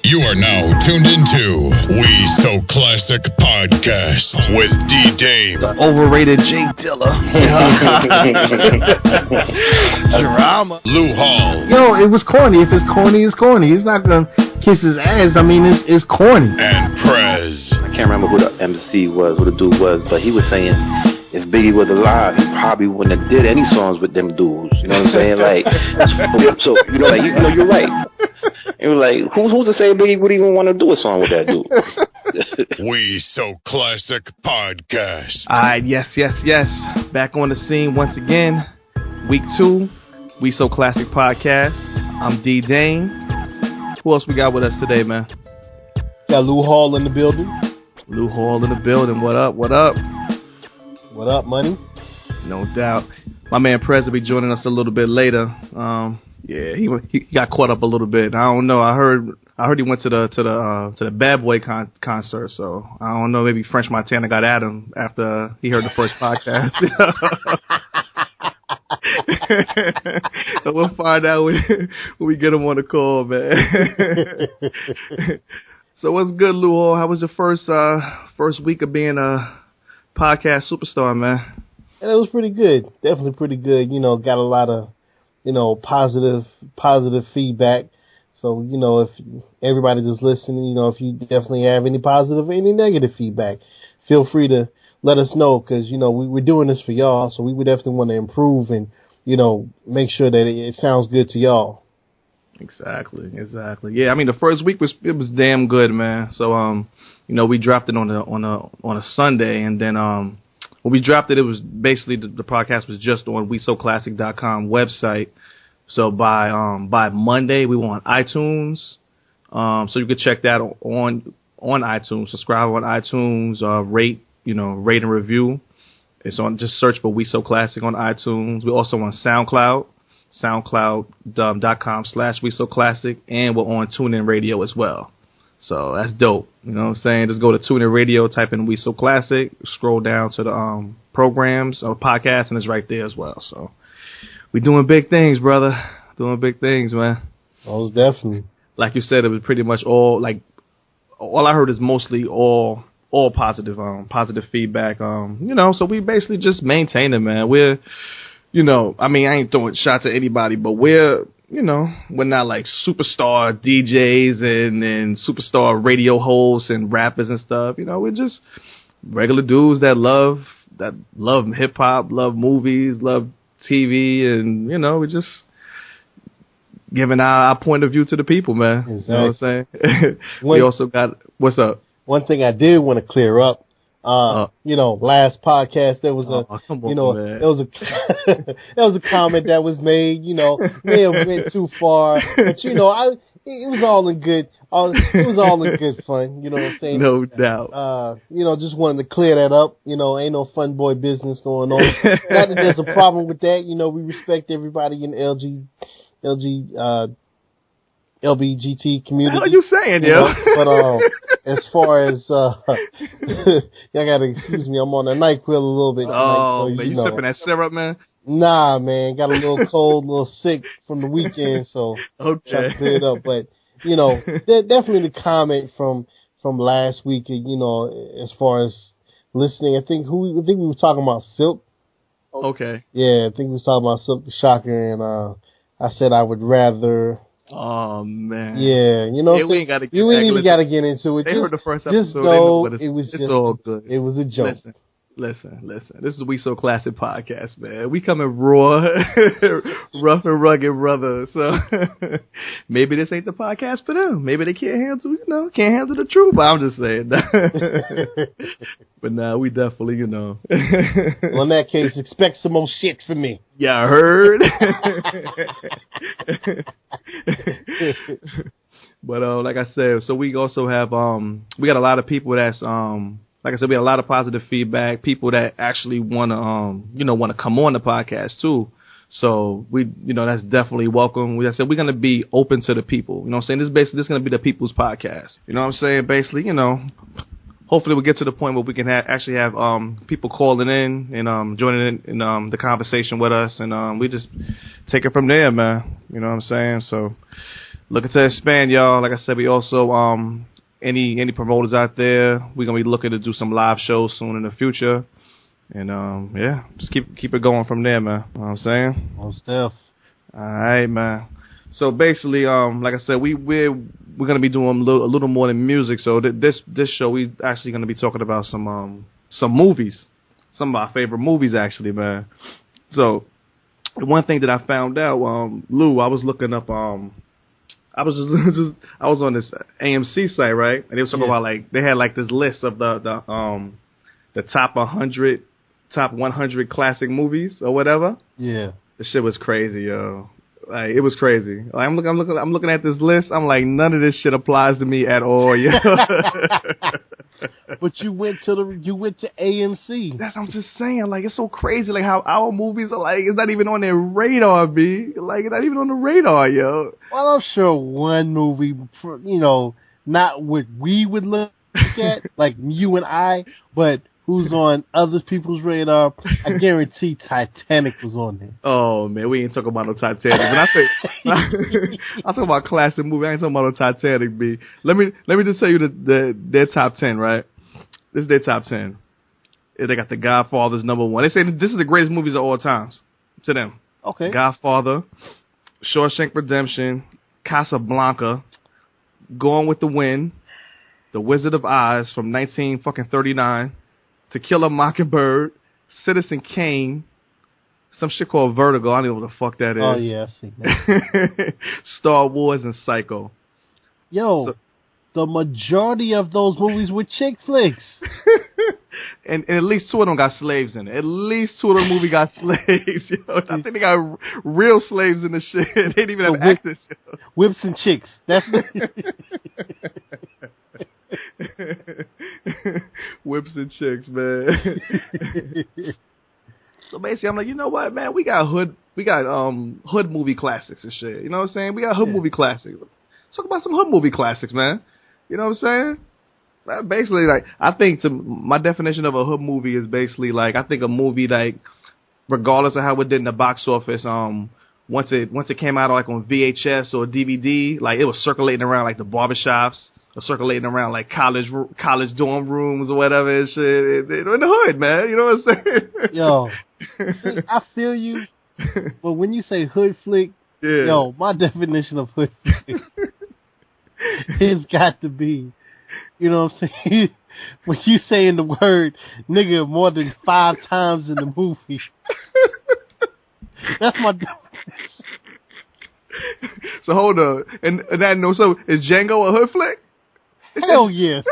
You are now tuned into We So Classic Podcast with D. Dame. Overrated Jay Dilla. Drama. Lou Hall. Yo, it was corny. If it's corny, it's corny. He's not gonna kiss his ass. I mean, it's corny. And Prez. I can't remember who the MC was, who the dude was, but he was saying if Biggie was alive, he probably wouldn't have did any songs with them dudes. You know what I'm saying? Like, so you're right. It was like, who's to say Biggie would even want to do a song with that dude? We So Classic Podcast. Alright, yes. Back on the scene once again. Week 2, We So Classic Podcast. I'm D. Dane. Who else we got with us today, man? Got Lou Hall in the building. Lou Hall in the building. What up? What up, money? No doubt. My man Prez will be joining us a little bit later. Yeah, he got caught up a little bit. I don't know. I heard he went to the Bad Boy concert. So I don't know. Maybe French Montana got at him after he heard the first podcast. We'll find out when we get him on the call, man. So what's good, Lou Hall? How was your first week of being a podcast superstar, man? And it was pretty good. Definitely pretty good. You know, got a lot of positive feedback. So, if everybody just listening, if you definitely have any positive or any negative feedback, feel free to let us know, because, we're doing this for y'all. So we would definitely want to improve and, make sure that it sounds good to y'all. Exactly. Yeah, I mean, the first week was damn good, man. So, we dropped it on a Sunday, and then, when we dropped it, it was basically the podcast was just on WeSoClassic.com website. So by Monday, we were on iTunes. So you could check that on iTunes. Subscribe on iTunes. Rate and review. It's on. Just search for We So Classic on iTunes. We're also on SoundCloud. SoundCloud.com/We So Classic, and we're on TuneIn Radio as well. So that's dope. You know what I'm saying? Just go to TuneIn Radio, type in We So Classic, scroll down to the programs or podcast, and it's right there as well. So we doing big things, brother. Doing big things, man. Most definitely. Like you said, it was pretty much all I heard is mostly all positive feedback. So we basically just maintain it, man. We're I mean, I ain't throwing shots at anybody, but we're not like superstar DJs and superstar radio hosts and rappers and stuff. We're just regular dudes that love hip hop, love movies, love TV, and we're just giving our point of view to the people, man. Exactly. You know what I'm saying? We also got, what's up? One thing I did want to clear up. Last podcast there was there was a comment that was made, may have went too far, but it was all in good, it was all in good fun, you know what I'm saying? No doubt. Just wanted to clear that up, ain't no fun boy business going on. Not that there's a problem with that, we respect everybody in LBGT community. What are you saying, yo? But as far as y'all gotta excuse me, I'm on a NyQuil a little bit tonight. Oh, so, man, you sipping that syrup, man? Nah, man, got a little cold, a little sick from the weekend, so okay, trying to clear it up. But definitely the comment from last week, as far as listening, I think we were talking about Silk. Okay. Yeah, I think we was talking about Silk the Shocker, and I said I would rather. Oh man. Yeah, we ain't gotta you ain't even gotta get into it. They heard the first episode. Just know it was it's all good. It was a joke. Listen. This is We So Classic Podcast, man. We coming raw, rough and rugged, brother. So maybe this ain't the podcast for them. Maybe they can't handle the truth. But I'm just saying. But nah, we definitely, Well, in that case, expect some more shit from me. Yeah, I heard. But like I said, so we also have we got a lot of people that's like I said, we had a lot of positive feedback, people that actually want to come on the podcast too. So we, that's definitely welcome. Like I said, we're going to be open to the people. You know what I'm saying? This is going to be the people's podcast. You know what I'm saying? Basically, hopefully we'll get to the point where we can actually have people calling in and joining in the conversation with us, and we just take it from there, man. You know what I'm saying? So looking to expand, y'all. Like I said, we also any promoters out there, we're gonna be looking to do some live shows soon in the future. And yeah, just keep it going from there, man. You know what I'm saying? Most def. All right, man. So basically, like I said, we're gonna be doing a little more than music. So this show, we actually gonna be talking about some movies, some of our favorite movies, actually, man. So the one thing that I found out, Lou, I was looking up, I was I was on this AMC site, right, and they were talking about like they had like this list of the top 100 classic movies or whatever. Yeah, the shit was crazy, yo. Like, it was crazy. Like, I'm looking at this list. I'm like, none of this shit applies to me at all, yo. But you went to AMC. That's what I'm just saying. Like, it's so crazy. Like how our movies are like, it's not even on their radar, B. Like, it's not even on the radar, yo. Well, I'm sure one movie, not what we would look at, like you and I, but who's on other people's radar. I guarantee Titanic was on there. Oh, man, we ain't talking about no Titanic. But I think I'm talking about classic movie. I ain't talking about no Titanic, B. Let me just tell you their top 10, right? This is their top 10. They got The Godfather's number 1. They say this is the greatest movies of all times to them. Okay. Godfather, Shawshank Redemption, Casablanca, Gone with the Wind, The Wizard of Oz from 1939, To Kill a Mockingbird, Citizen Kane, some shit called Vertigo. I don't know what the fuck that is. Oh, yeah, I've seen that. Star Wars and Psycho. Yo, the majority of those movies were chick flicks. and at least 2 of them got slaves in it. At least 2 of them movies got slaves. Yo. I think they got real slaves in the shit. They didn't even have actors. Whips and chicks. That's Whips and chicks, man. So basically, I'm like, you know what, man? We got hood movie classics and shit. You know what I'm saying? We got hood movie classics. Let's talk about some hood movie classics, man. You know what I'm saying? Basically, like, I think my definition of a hood movie is basically like, I think a movie like, regardless of how it did in the box office, once it came out like on VHS or DVD, like it was circulating around like the barbershops. Or circulating around like college dorm rooms or whatever and shit. In the hood, man. You know what I'm saying? Yo, see, I feel you. But when you say hood flick, yo, my definition of hood flick has got to be, you know what I'm saying? When you saying the word nigga more than 5 times in the movie, that's my definition. So hold on. And that so is Django a hood flick? Hell yes.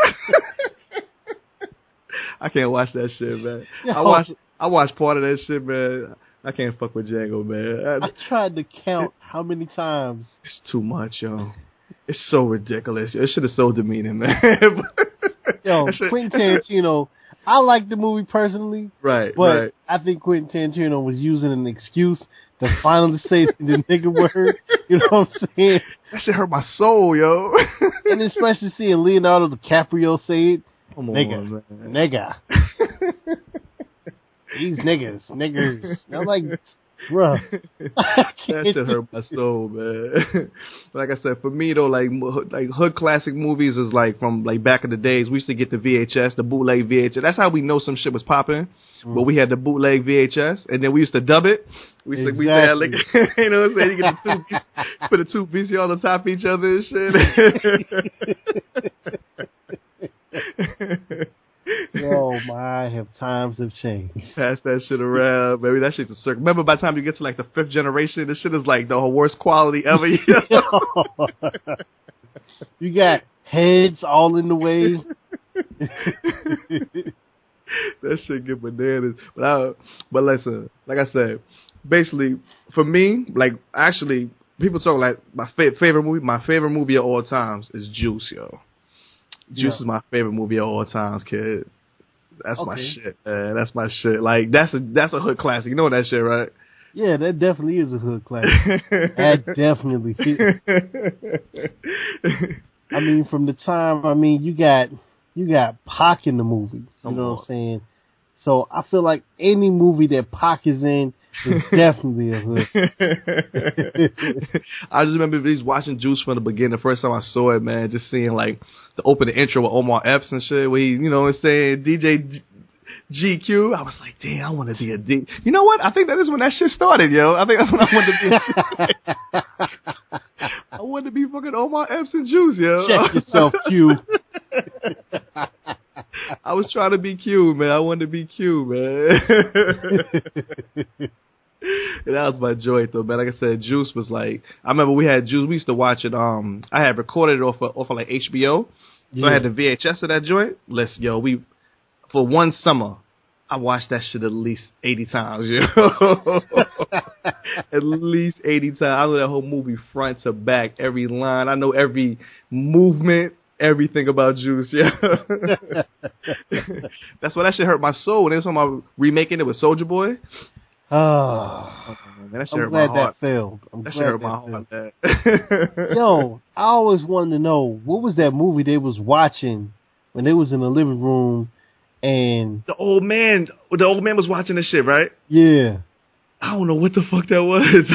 I can't watch that shit, man. Yo. I watched part of that shit, man. I can't fuck with Django, man. I tried to count how many times. It's too much, yo. It's so ridiculous. This shit is so demeaning, man. Yo, Quentin Tarantino, I like the movie personally. Right, but right. I think Quentin Tarantino was using an excuse to finally say the nigga word. You know what I'm saying? That shit hurt my soul, yo. And especially seeing Leonardo DiCaprio say it. Come nigga, on, man. Nigga. These niggers. I'm like, bruh. That shit hurt my soul, man. Like I said, for me though, like hood classic movies is like from like back in the days. We used to get the VHS, the bootleg VHS. That's how we know some shit was popping. But we had the bootleg VHS, and then we used to dub it. We used to have like, you know what I'm saying? You get the 2 pieces, put the 2 pieces on the top of each other and shit. Oh my, have times have changed. Pass that shit around, baby. That shit's a circle. Remember, by the time you get to like the 5th generation, this shit is like the worst quality ever. You got heads all in the way. That shit get bananas. But listen, like I said, basically for me, like actually, people talk like my favorite movie. My favorite movie of all times is Juice, yo. Juice is my favorite movie of all times, kid. That's my shit, man. That's my shit. Like that's a hood classic. You know that shit, right? Yeah, that definitely is a hood classic. That definitely is. I mean, from the time, I mean, you got Pac in the movie. You know what I'm saying? So I feel like any movie that Pac is in, It's definitely a hood. I just remember just watching Juice from the beginning. The first time I saw it, man, just seeing like the opening intro with Omar Epps and shit, where he, you know what I'm saying, DJ GQ. I was like, damn, I want to be a D. You know what? I think that is when that shit started, yo. I think that's when I wanted to be. I wanted to be fucking Omar Epps and Juice, yo. Check yourself, Q. I was trying to be Q, man. I wanted to be Q, man. And that was my joy, though, man. Like I said, Juice was like, I remember we had Juice. We used to watch it. I had recorded it off of like HBO, so I had the VHS of that joint. For one summer, I watched that shit at least 80 times, yo. At least 80 times. I know that whole movie front to back, every line. I know every movement, everything about Juice, yeah. That's why that shit hurt my soul when they was talking about remaking it with Soulja Boy. Oh, man, that shit I'm hurt glad my heart. that failed. That shit hurt my heart, man. Yo, I always wanted to know, what was that movie they was watching when they was in the living room and... The old man was watching this shit, right? Yeah. I don't know what the fuck that was.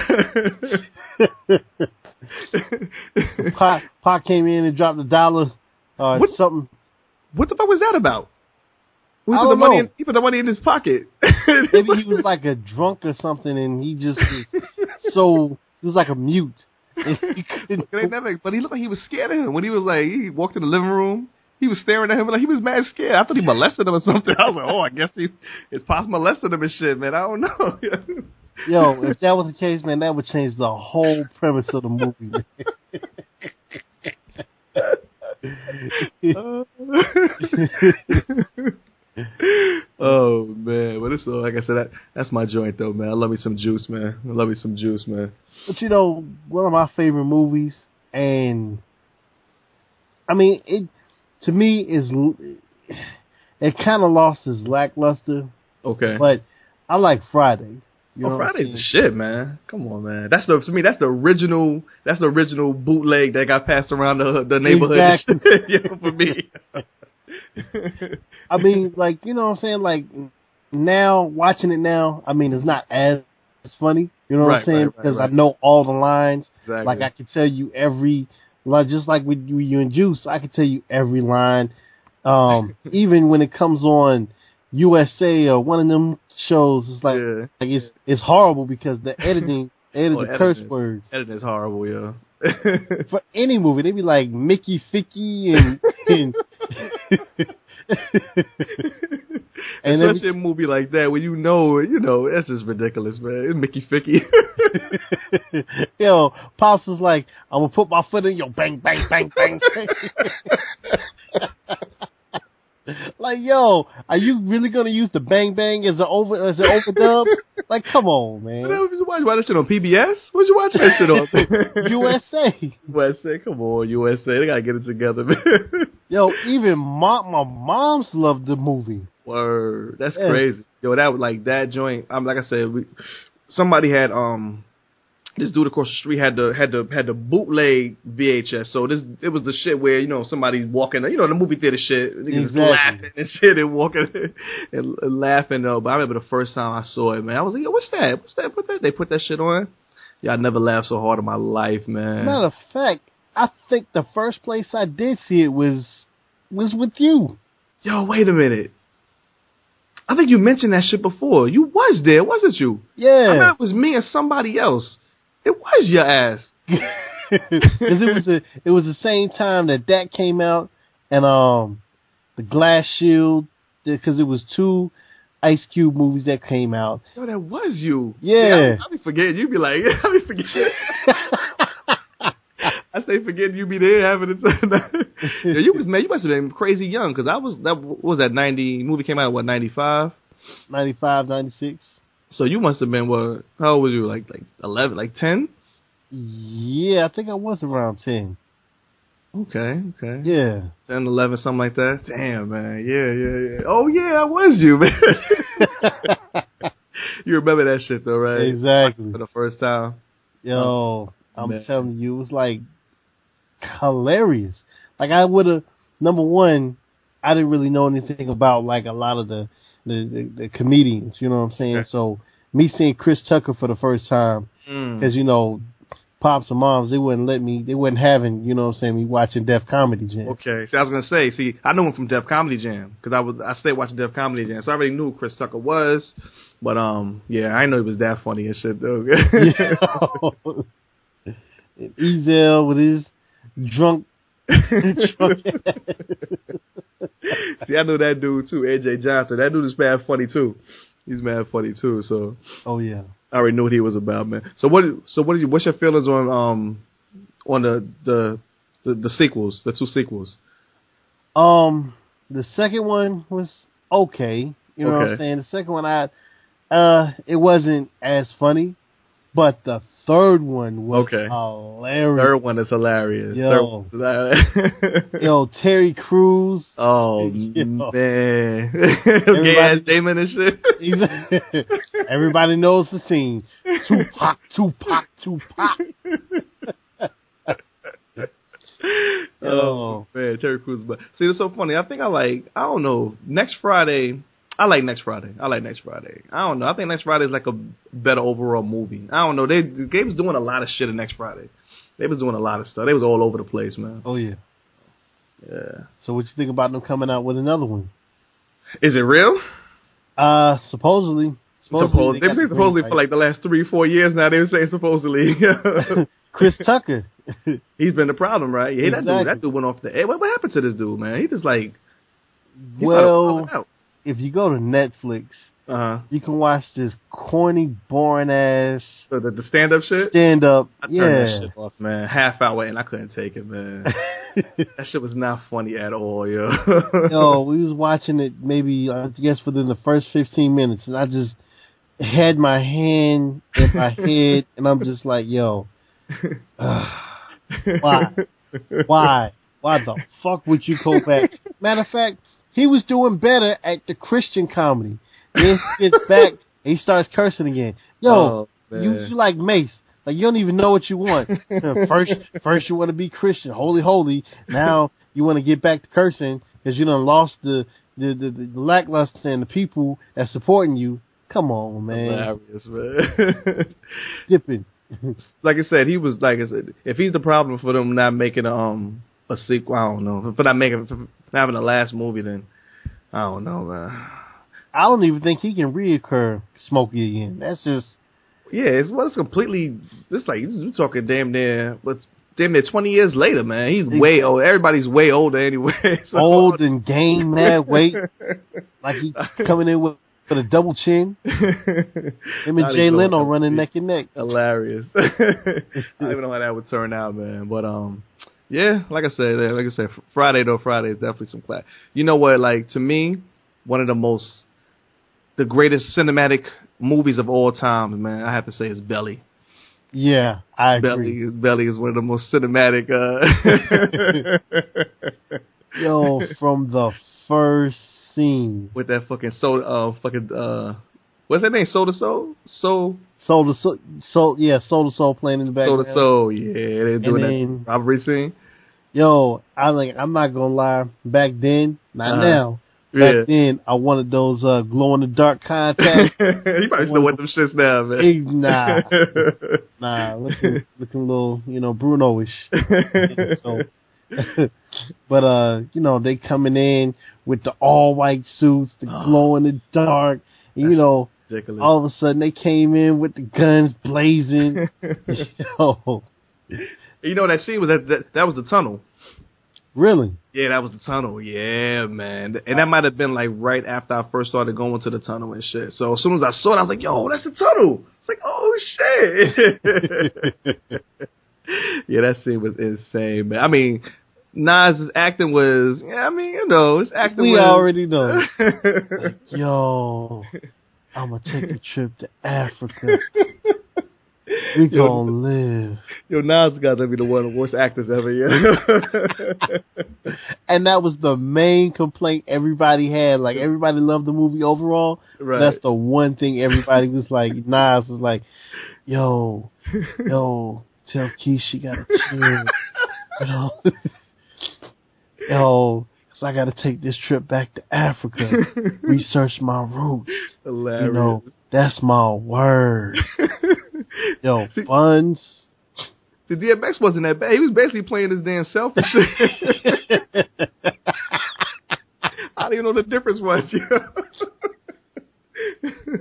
Pac came in and dropped $1 or something. What the fuck was that about? I don't know. He put the money in his pocket. Maybe he was like a drunk or something, and he just was he was like a mute. And he but he looked like he was scared of him. When he was like, he walked in the living room, he was staring at him like he was mad scared. I thought he molested him or something. I was like, oh, I guess it's possible molested him and shit, man. I don't know. Yo, if that was the case, man, that would change the whole premise of the movie. Oh man, but it's all, like I said, that's my joint though, man. I love me some Juice, man. But you know, one of my favorite movies, and I mean, it to me it kind of lost its lackluster. Okay, but I like Friday. You know Friday's the shit, man. Come on, man. That's the original bootleg that got passed around the neighborhood. Exactly. Yeah, for me. I mean, like, you know what I'm saying? Like, now, watching it now, I mean, it's not as funny. You know what I'm saying? Because I know all the lines. Exactly. Like, I could tell you just like with you and Juice, I could tell you every line. Even when it comes on USA or one of them shows, it's like, it's horrible because the editing, the curse words. Editing is horrible, yeah. For any movie, they be like Mickey Ficky and and especially a movie like that where you know, that's just ridiculous, man. It's Mickey Ficky. Yo, Pops was like, I'm gonna put my foot in your bang, bang, bang, bang. Like, yo, are you really gonna use the bang bang as an overdub? Like, come on, man. What you watch that shit on PBS? What you watching that shit on? USA, come on, USA. They gotta get it together, man. Yo, even my moms loved the movie. Word, that's crazy. Yo, that was like that joint. Like I said, somebody had this dude across the street had the bootleg VHS. So it was the shit where, somebody walking, the movie theater shit, niggas laughing and shit and walking and laughing though. But I remember the first time I saw it, man, I was like, yo, what's that? They put that shit on. Yeah, I never laughed so hard in my life, man. Matter of fact, I think the first place I did see it was with you. Yo, wait a minute. I think you mentioned that shit before. You was there, wasn't you? Yeah. I remember it was me and somebody else. It was your ass. Because it was the same time that came out, and the Glass Shield, because it was two Ice Cube movies that came out. Yo, that was you. Yeah. I be forgetting. You be like, I be forgetting. I stay forgetting you be there having it. Yo, you must have been crazy young, because what was that 90, movie came out, 95? 95, 96. So you must have been, what, how old was you, like 11, like 10? Yeah, I think I was around 10. Okay. Yeah. 10, 11, something like that. Damn, man. Yeah. Oh, yeah, I was you, man. You remember that shit, though, right? Exactly. For the first time. Yo, I'm telling you, it was, like, hilarious. Like, I would have, number one, I didn't really know anything about, like, a lot of the comedians, you know what I'm saying? Okay. So me seeing Chris Tucker for the first time, because pops and moms, they wouldn't having, you know what I'm saying, me watching Def Comedy Jam. Okay, I was gonna say, I knew him from Def Comedy Jam because I stayed watching Def Comedy Jam, so I already knew who Chris Tucker was. But yeah, I didn't know he was that funny and shit though. And Ezel with his drunk. See, I know that dude too, AJ Johnson. That dude is mad funny too. He's mad funny too. So. Oh yeah. I already knew what he was about, man. So what's your feelings on the sequels, the two sequels? The second one was okay. You know what I'm saying? The second one it wasn't as funny, but the third one was hilarious. Third one is hilarious. Yo, Terry Crews. Oh man, gay-ass Damon and shit. Everybody knows the scene. Tupac. Oh man, Terry Crews. But see, it's so funny. I don't know. Next Friday. I like Next Friday. I don't know. I think Next Friday is like a better overall movie. I don't know. They was doing a lot of shit in Next Friday. They was doing a lot of stuff. They was all over the place, man. Oh yeah. Yeah. So what you think about them coming out with another one? Is it real? Supposedly. They've been saying supposedly for like the last 3-4 years now. They were saying supposedly. Chris Tucker. He's been the problem, right? Yeah, exactly. that dude went off the air. What happened to this dude, man? He just like. If you go to Netflix, you can watch this corny, boring ass the stand up shit. Stand up, I turned that shit off, man. Half hour and I couldn't take it, man. That shit was not funny at all, yo. Yo, we was watching it maybe I guess within the first 15 minutes, and I just had my hand in my head, and I'm just like, yo, why the fuck would you go back? Matter of fact. He was doing better at the Christian comedy. Then he gets back and he starts cursing again. Yo, you like Mace. Like, you don't even know what you want. First you want to be Christian, holy. Now you want to get back to cursing because you done lost the lackluster and the people that's supporting you. Come on, man. Hilarious, man. Dipping. Like I said, if he's the problem for them not making a sequel, I don't know. But having the last movie, then I don't know, man. I don't even think he can reoccur Smokey again. That's just it's completely. It's like you're talking damn near 20 years later, man. He's way old. Everybody's way older anyway. So old and gained mad weight, like he coming in with a double chin. Him and Jay Leno running neck and neck. Hilarious. I don't even know how that would turn out, man. But yeah, like I said, Friday is definitely some class. You know what? Like, to me, one of the greatest cinematic movies of all time, man, I have to say is Belly. Yeah, I agree. Belly is one of the most cinematic. Yo, from the first scene with that fucking what's that name? Soul to Soul? Soul to Soul playing in the background. Soul to Soul, yeah, they're doing that robbery scene. Yo, I'm not gonna lie. Back then, not now. Back then, I wanted those glow in the dark contacts. You probably still want them shits now, man. Nah, looking a little, Bruno-ish. But they coming in with the all white suits, the glow in the dark. And, ridiculous. All of a sudden they came in with the guns blazing. That scene was that was the tunnel. Really? Yeah, that was the tunnel. Yeah, man. And that might have been like right after I first started going to the tunnel and shit. So as soon as I saw it, I was like, yo, that's the tunnel. It's like, oh shit. Yeah, that scene was insane, man. I mean, Nas' acting was, his acting we was... already know. Like, yo, I'm going to take a trip to Africa. We gonna live. Yo, Nas got to be one of the worst actors ever, And that was the main complaint everybody had. Like, everybody loved the movie overall. Right. That's the one thing everybody was like, Nas was like, yo, tell Keith she gotta chill. Yo, cause I gotta take this trip back to Africa, research my roots. Hilarious. That's my word. Yo, Buns. The DMX wasn't that bad. He was basically playing his damn self and shit. I don't even know what the difference was.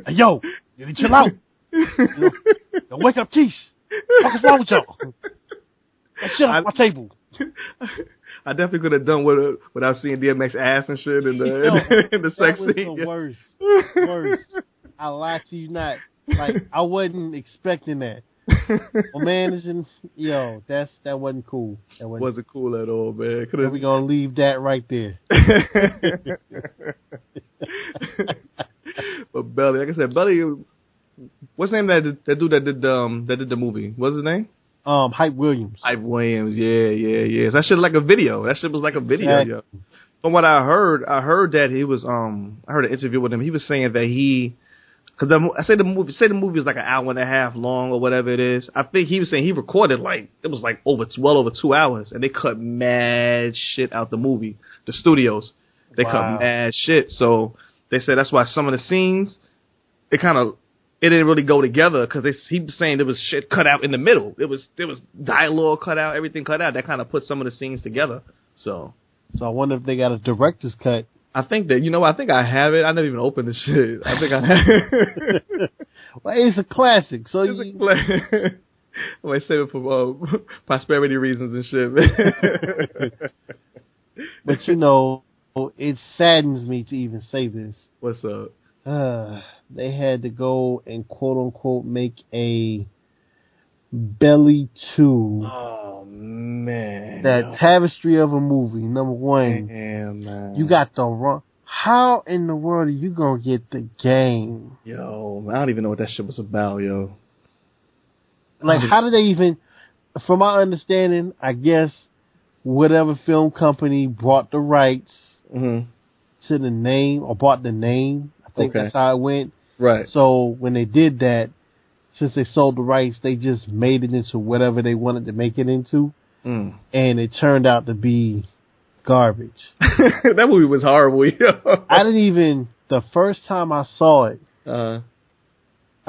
Hey, yo, you need to chill out. Yo, wake up, Keish. What's wrong with y'all? That shit off my table. I definitely could have done without seeing DMX ass and shit in the sex scene. That was the worst. I lie to you not. Like, I wasn't expecting that. Oh man, that wasn't cool. That wasn't cool at all, man. We're gonna leave that right there. But Belly, like I said, Belly, what's the name of that dude that did the movie? What's his name? Hype Williams. Hype Williams, yeah. So that shit was like a video. That shit was like a video, exactly. Yo. From what I heard that he was I heard an interview with him. He was saying that because the movie is like an hour and a half long or whatever it is. I think he was saying he recorded it was like well over 2 hours, and they cut mad shit out the movie. The studios, they cut mad shit. So they said that's why some of the scenes, it didn't really go together because he was saying there was shit cut out in the middle. There was dialogue cut out, everything cut out. That kind of put some of the scenes together. So I wonder if they got a director's cut. I think that, I think I have it. I never even opened the shit. I think I have it. Well, it's a classic. So it's a classic. I might save it for prosperity reasons and shit. But it saddens me to even say this. What's up? They had to go and quote unquote make a Belly 2. Oh man. That tapestry of a movie, number one. Damn, man. You got the wrong. How in the world are you gonna get the game? Yo, I don't even know what that shit was about, yo. Like, how did they even, from my understanding, I guess whatever film company brought the rights to the name, or bought the name, I think that's how it went. Right. So when they did that, since they sold the rights, they just made it into whatever they wanted to make it into. And it turned out to be garbage. That movie was horrible, yo. I didn't even, the first time I saw it, I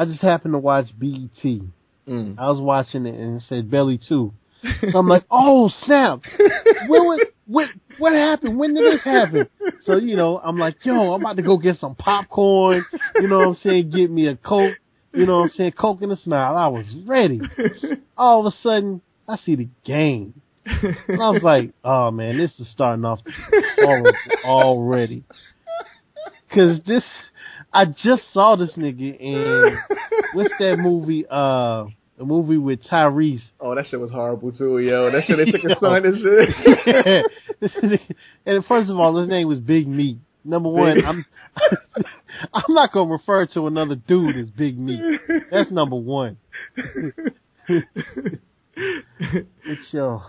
just happened to watch BET. I was watching it and it said Belly 2. So I'm like, oh snap! What happened? When did this happen? So I'm like, yo, I'm about to go get some popcorn. You know what I'm saying? Get me a Coke. You know what I'm saying? Coke and a smile. I was ready. All of a sudden, I see the game. And I was like, oh man, this is starting off already. Cause I just saw this nigga in, what's that movie? A movie with Tyrese. Oh, that shit was horrible too, yo. That shit, they took his son and shit. And first of all, his name was Big Meat. Number one, I'm not gonna refer to another dude as Big Meat. That's number one. It's yo.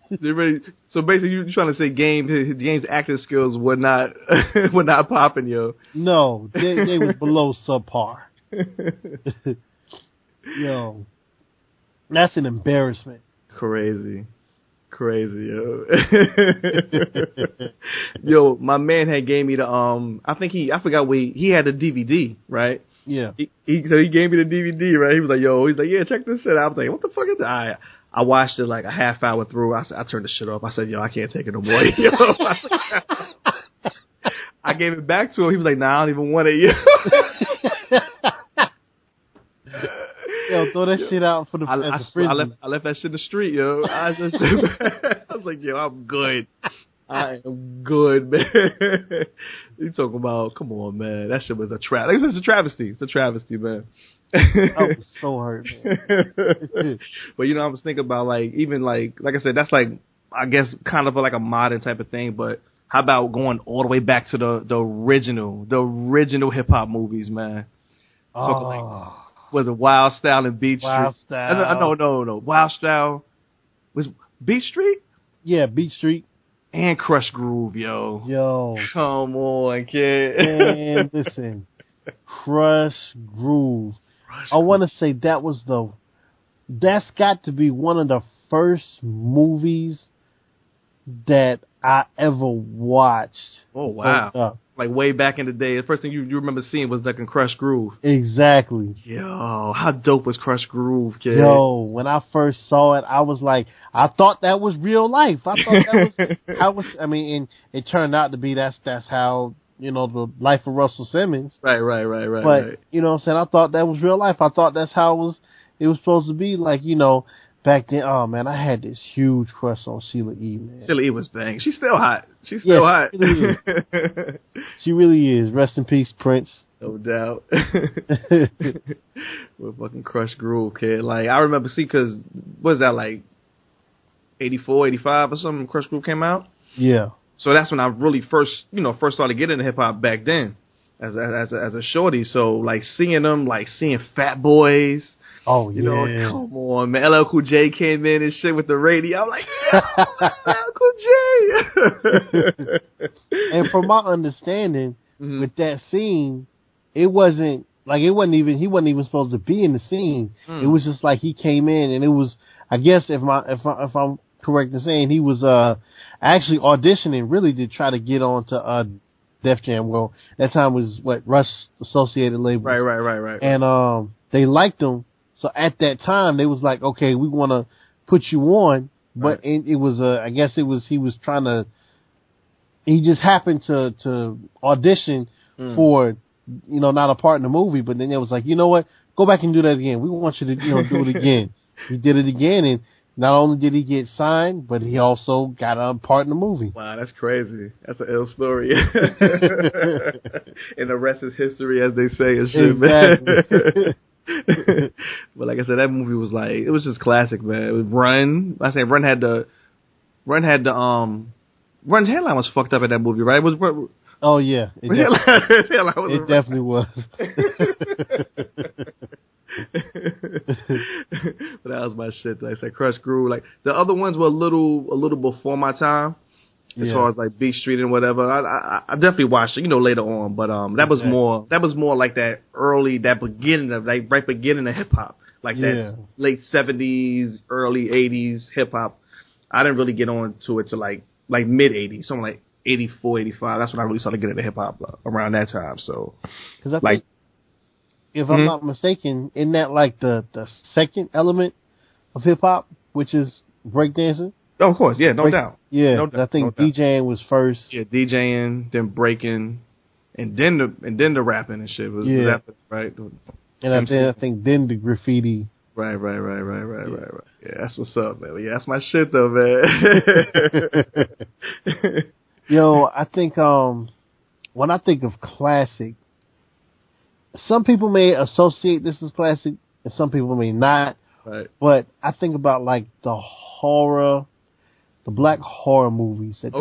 So basically, you're trying to say Game's acting skills were not popping, yo. No, they was below subpar. Yo, that's an embarrassment. Crazy, yo. Yo, my man had gave me the I forgot he had the DVD, right? Yeah. So he gave me the DVD, right? He was like, yeah, check this shit out. I was like, what the fuck is that? I watched it like a half hour through. I turned the shit off. I said, yo, I can't take it no more. Yo, I gave it back to him. He was like, nah, I don't even want it. Yo, throw that shit out for I left that shit in the street, yo. I was like, yo, I'm good. I am good, man. You talking about, come on, man. That shit was a trap. It's a travesty. It's a travesty, man. I was so hurt, man. But I was thinking about even like I said, that's like, I guess kind of like a modern type of thing, but how about going all the way back to the original hip hop movies, man? Was it Wild Style and Beat Street? Wild Style. No. Wild Style was Beat Street? Yeah, Beat Street. And Crush Groove, yo. Yo. Come on, kid. Man, listen. Crush Groove. I want to say that's got to be one of the first movies that I ever watched. Oh, wow. Like way back in the day, the first thing you remember seeing was like in Crush Groove. Exactly. Yo, how dope was Crush Groove, kid? Yo, when I first saw it, I was like, I thought that was real life. I thought that was how was. I mean, and it turned out to be that's how the life of Russell Simmons. Right. But you know what I'm saying? I thought that was real life. I thought that's how it was supposed to be. Like back then. Oh man, I had this huge crush on Sheila E. Man, Sheila E. was bang. She's still hot. She's still hot. She really is. She really is. Rest in peace, Prince. No doubt. With fucking Crush Groove, kid. Like, I remember, because, what was that, like, 84, 85 or something, Crush Groove came out? Yeah. So that's when I really first started getting into hip-hop back then, as a shorty. So, like, seeing them, like, seeing Fat Boys. Oh, yeah. Come on, man. LL Cool J came in and shit with the radio. I'm like, LL Cool J. And from my understanding, with that scene, he wasn't even supposed to be in the scene. It was just like he came in, and it was, I guess if I'm correct in saying, he was actually auditioning really to try to get on to Def Jam. Well, that time was Rush Associated Labels. Right. And they liked him, so at that time they was like, okay, we want to put you on, but it was I guess he was trying to. He just happened to audition for, not a part in the movie, but then it was like, you know what? Go back and do that again. We want you to, do it again. He did it again, and not only did he get signed, but he also got a part in the movie. Wow, that's crazy. That's an ill story. And the rest is history, as they say, and shit, exactly. man. But like I said, that movie was like, it was just classic, man. It was Run. I say Run had Run's hairline was fucked up in that movie, right? Oh yeah, it definitely was. But that was my shit. Like I said, Crush Groove. Like the other ones were a little before my time, as far as like Beat Street and whatever. I definitely watched it, later on. But that was more like that beginning of right beginning of hip hop, like that late '70s, early '80s hip hop. I didn't really get on to it till like mid '80s, something like 84, 85. That's when I really started getting into hip hop around that time. So, because I think, if I'm not mistaken, isn't that like the second element of hip hop, which is breakdancing? Oh, of course, yeah, no doubt. Yeah, no doubt, I think DJing was first. Yeah, DJing, then breaking, and then the rapping and shit was after, right? And I think then the graffiti. Right. Yeah, that's what's up, man. Yeah, that's my shit though, man. Yo, I think when I think of classic, some people may associate this as classic, and some people may not. Right. But I think about like the black horror movies that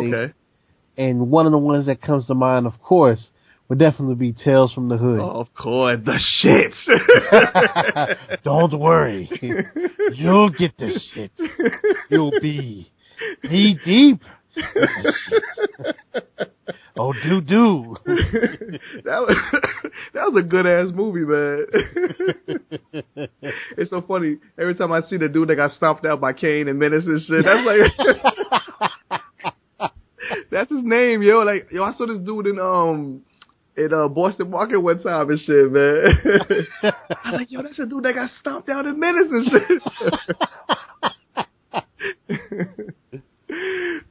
and one of the ones that comes to mind, of course, would definitely be Tales from the Hood. Oh, of course, the shit. Don't worry, you'll get the shit. You'll be knee deep. Oh, do. That was a good ass movie, man. It's so funny. Every time I see the dude that got stomped out by Kane and Menace and shit, that's like that's his name, yo. Like, yo, I saw this dude in Boston Market one time and shit, man. I was like, yo, that's a dude that got stomped out in Menace and shit.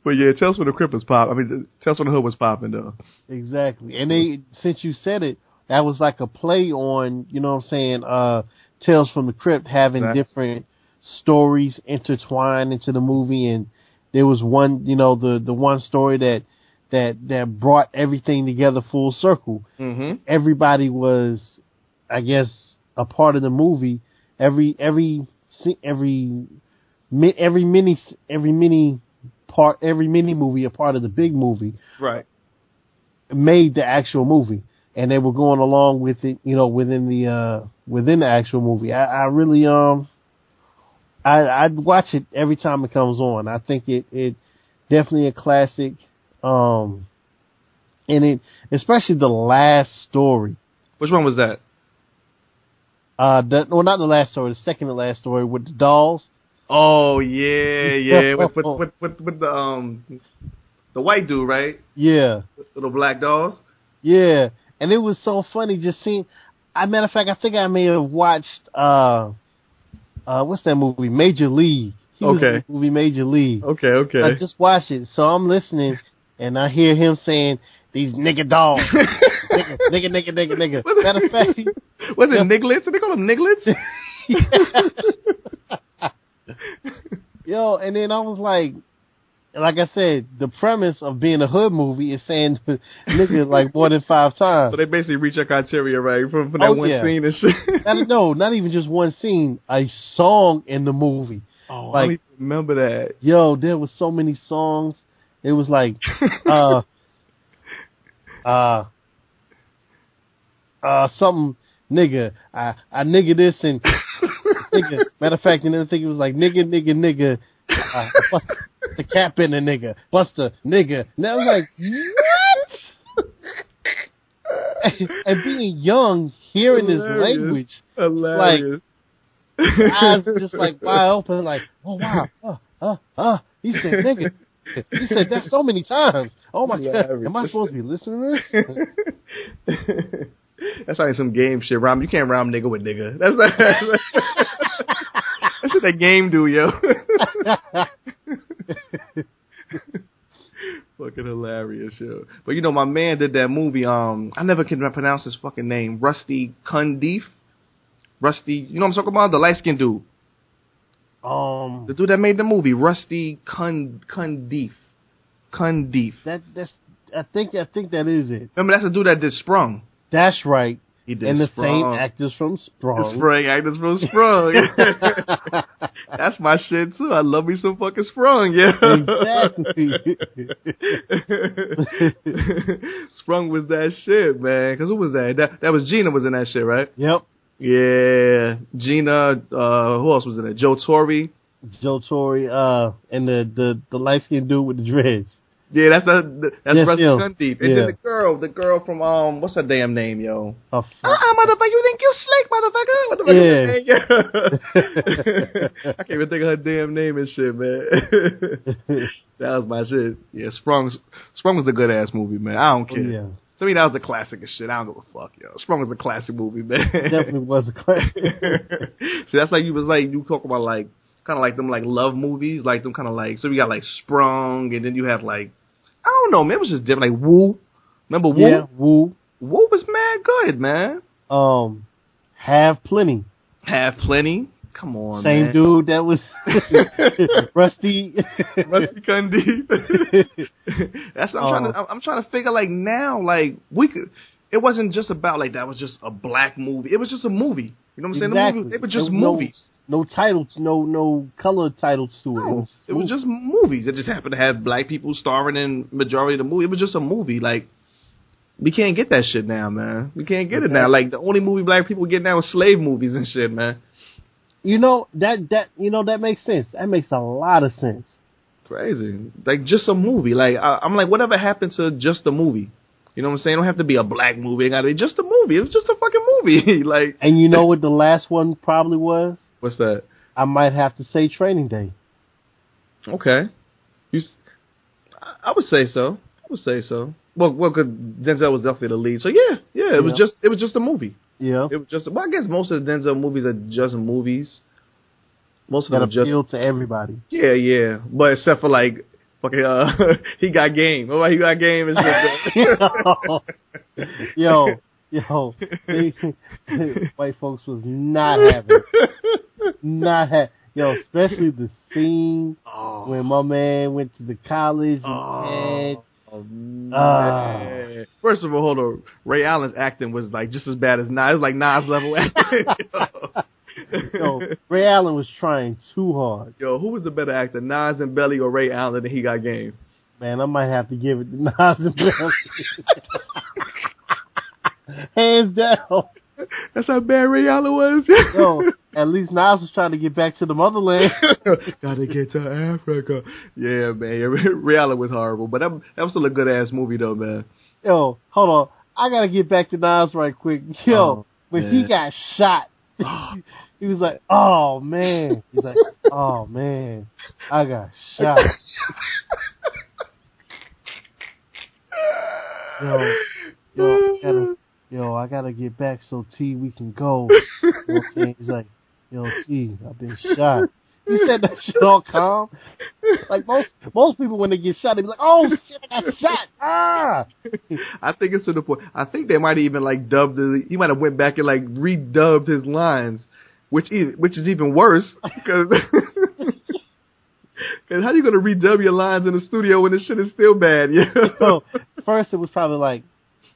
But yeah, Tales from the Crypt was pop. I mean, Tales from the Hood was popping though. Exactly, and since you said it, that was like a play on, you know what I'm saying, Tales from the Crypt having different stories intertwined into the movie, and there was one, the one story that brought everything together full circle. Mm-hmm. Everybody was, I guess, a part of the movie. Every mini movie a part of the big movie. Right. Made the actual movie, and they were going along with it, within the actual movie. I really I'd watch it every time it comes on. I think it definitely a classic. And it, especially the last story. Which one was that? Not the last story, the second to last story with the dolls. Oh yeah, with the white dude, right? Yeah, little black dolls. Yeah, and it was so funny just seeing. Matter of fact, I think I may have watched what's that movie? Major League. He was in the movie Major League. Okay. I just watched it, so I'm listening, and I hear him saying these nigga dogs, nigga. Matter of fact, was it nigglets? Did they call them nigglets? Yo, and then I was like I said, the premise of being a hood movie is saying nigga like more than 5 times. So they basically reach your criteria, right? From that one scene and shit. Not even just one scene, a song in the movie. Oh, I don't even remember that. Yo, there was so many songs. It was like, something, nigga, I nigga this and nigga. Matter of fact, and then I think it was like nigga, bust the cap in a nigga, buster, nigga. And I was like, what? and being young, hearing this language, hilarious. Like, eyes just like wide open, like, oh wow, he said nigga. He said that so many times. Oh my god, am I supposed to be listening to this? That's like some game shit. Rhyme, you can't rhyme nigga with nigga. That's what that game do, yo. Fucking hilarious, yo. But you know, my man did that movie. I never can pronounce his fucking name. Rusty Cundiff. Rusty, you know what I'm talking about? The light skinned dude. The dude that made the movie, Rusty Cundiff. That's I think that is it. Remember, that's the dude that did Sprung. That's right. He did and the Sprung. same actors from Sprung. Actors from Sprung. That's my shit too. I love me some fucking Sprung, yeah. Exactly. Sprung was that shit, man. Cause who was that? That was Gina was in that shit, right? Yep. Yeah, Gina. Who else was in it? Joe Torre, and the light skinned dude with the dreads. Yeah, that's Rusty Cundiff. And yeah. then the girl from what's her damn name, yo? Motherfucker, you think you slick, motherfucker? I can't even think of her damn name and shit, man. That was my shit. Yeah, Sprung was a good ass movie, man. I don't care. Oh, yeah. To me, that was a classic of shit. I don't give a fuck, yo. Sprung was a classic movie, man. It definitely was a classic. See, that's like you talk about like kind of like them like love movies, like them kind of like, so we got like Sprung, and then you have like, I don't know, man, it was just different. Like Woo, remember Woo? Yeah, Woo. Woo was mad good, man. Have Plenty. Come on, Same man. dude that was Rusty Cundiff. That's what I'm trying to figure. Like now, like it wasn't just about like that was just a black movie. It was just a movie. You know what I'm saying? Exactly. They were just movies. No titles, no color titles to it. No, it was just movies. It just happened to have black people starring in majority of the movie. It was just a movie. Like we can't get that shit now, man. We can't get it now. Like the only movie black people get now is slave movies and shit, man. You know that makes sense. That makes a lot of sense. Crazy. Like just a movie. Like I'm like, whatever happened to just a movie? You know what I'm saying? It don't have to be a black movie. It gotta be just a movie. It was just a fucking movie. Like. And you know what the last one probably was? What's that? I might have to say Training Day. Okay. I would say so. Well, because Denzel was definitely the lead. So yeah. It was just a movie. Yeah. It was just. Well, I guess most of the Denzel movies are just movies. Most of that them just appeal to everybody. Yeah. But except for like. Fucking, he got game. What about he got game and shit? Yo, white folks was not having yo, especially the scene when my man went to the college and man. First of all, hold on. Ray Allen's acting was like just as bad as Nas. It was like Nas level acting. Yo, Ray Allen was trying too hard. Yo, who was the better actor, Nas and Belly or Ray Allen? And he got game. Man, I might have to give it to Nas and Belly. Hands down. That's how bad Ray Allen was. Yo, at least Nas was trying to get back to the motherland. Gotta get to Africa. Yeah, man. Ray Allen was horrible, but that was still a good ass movie though, man. Yo, hold on. I gotta get back to Nas right quick. Yo, when he got shot. He was like, oh, man. He's like, oh, man. I got shot. Yo, I gotta get back so T we can go. You know what I'm saying? He's like, yo, T, I've been shot. He said that shit all calm. Like most people when they get shot, they be like, oh shit, I got shot. Ah. I think it's to the point. I think they might have even like dubbed he might have went back and like redubbed his lines, which is even worse because how you gonna redub your lines in the studio when this shit is still bad? Yeah. First it was probably like,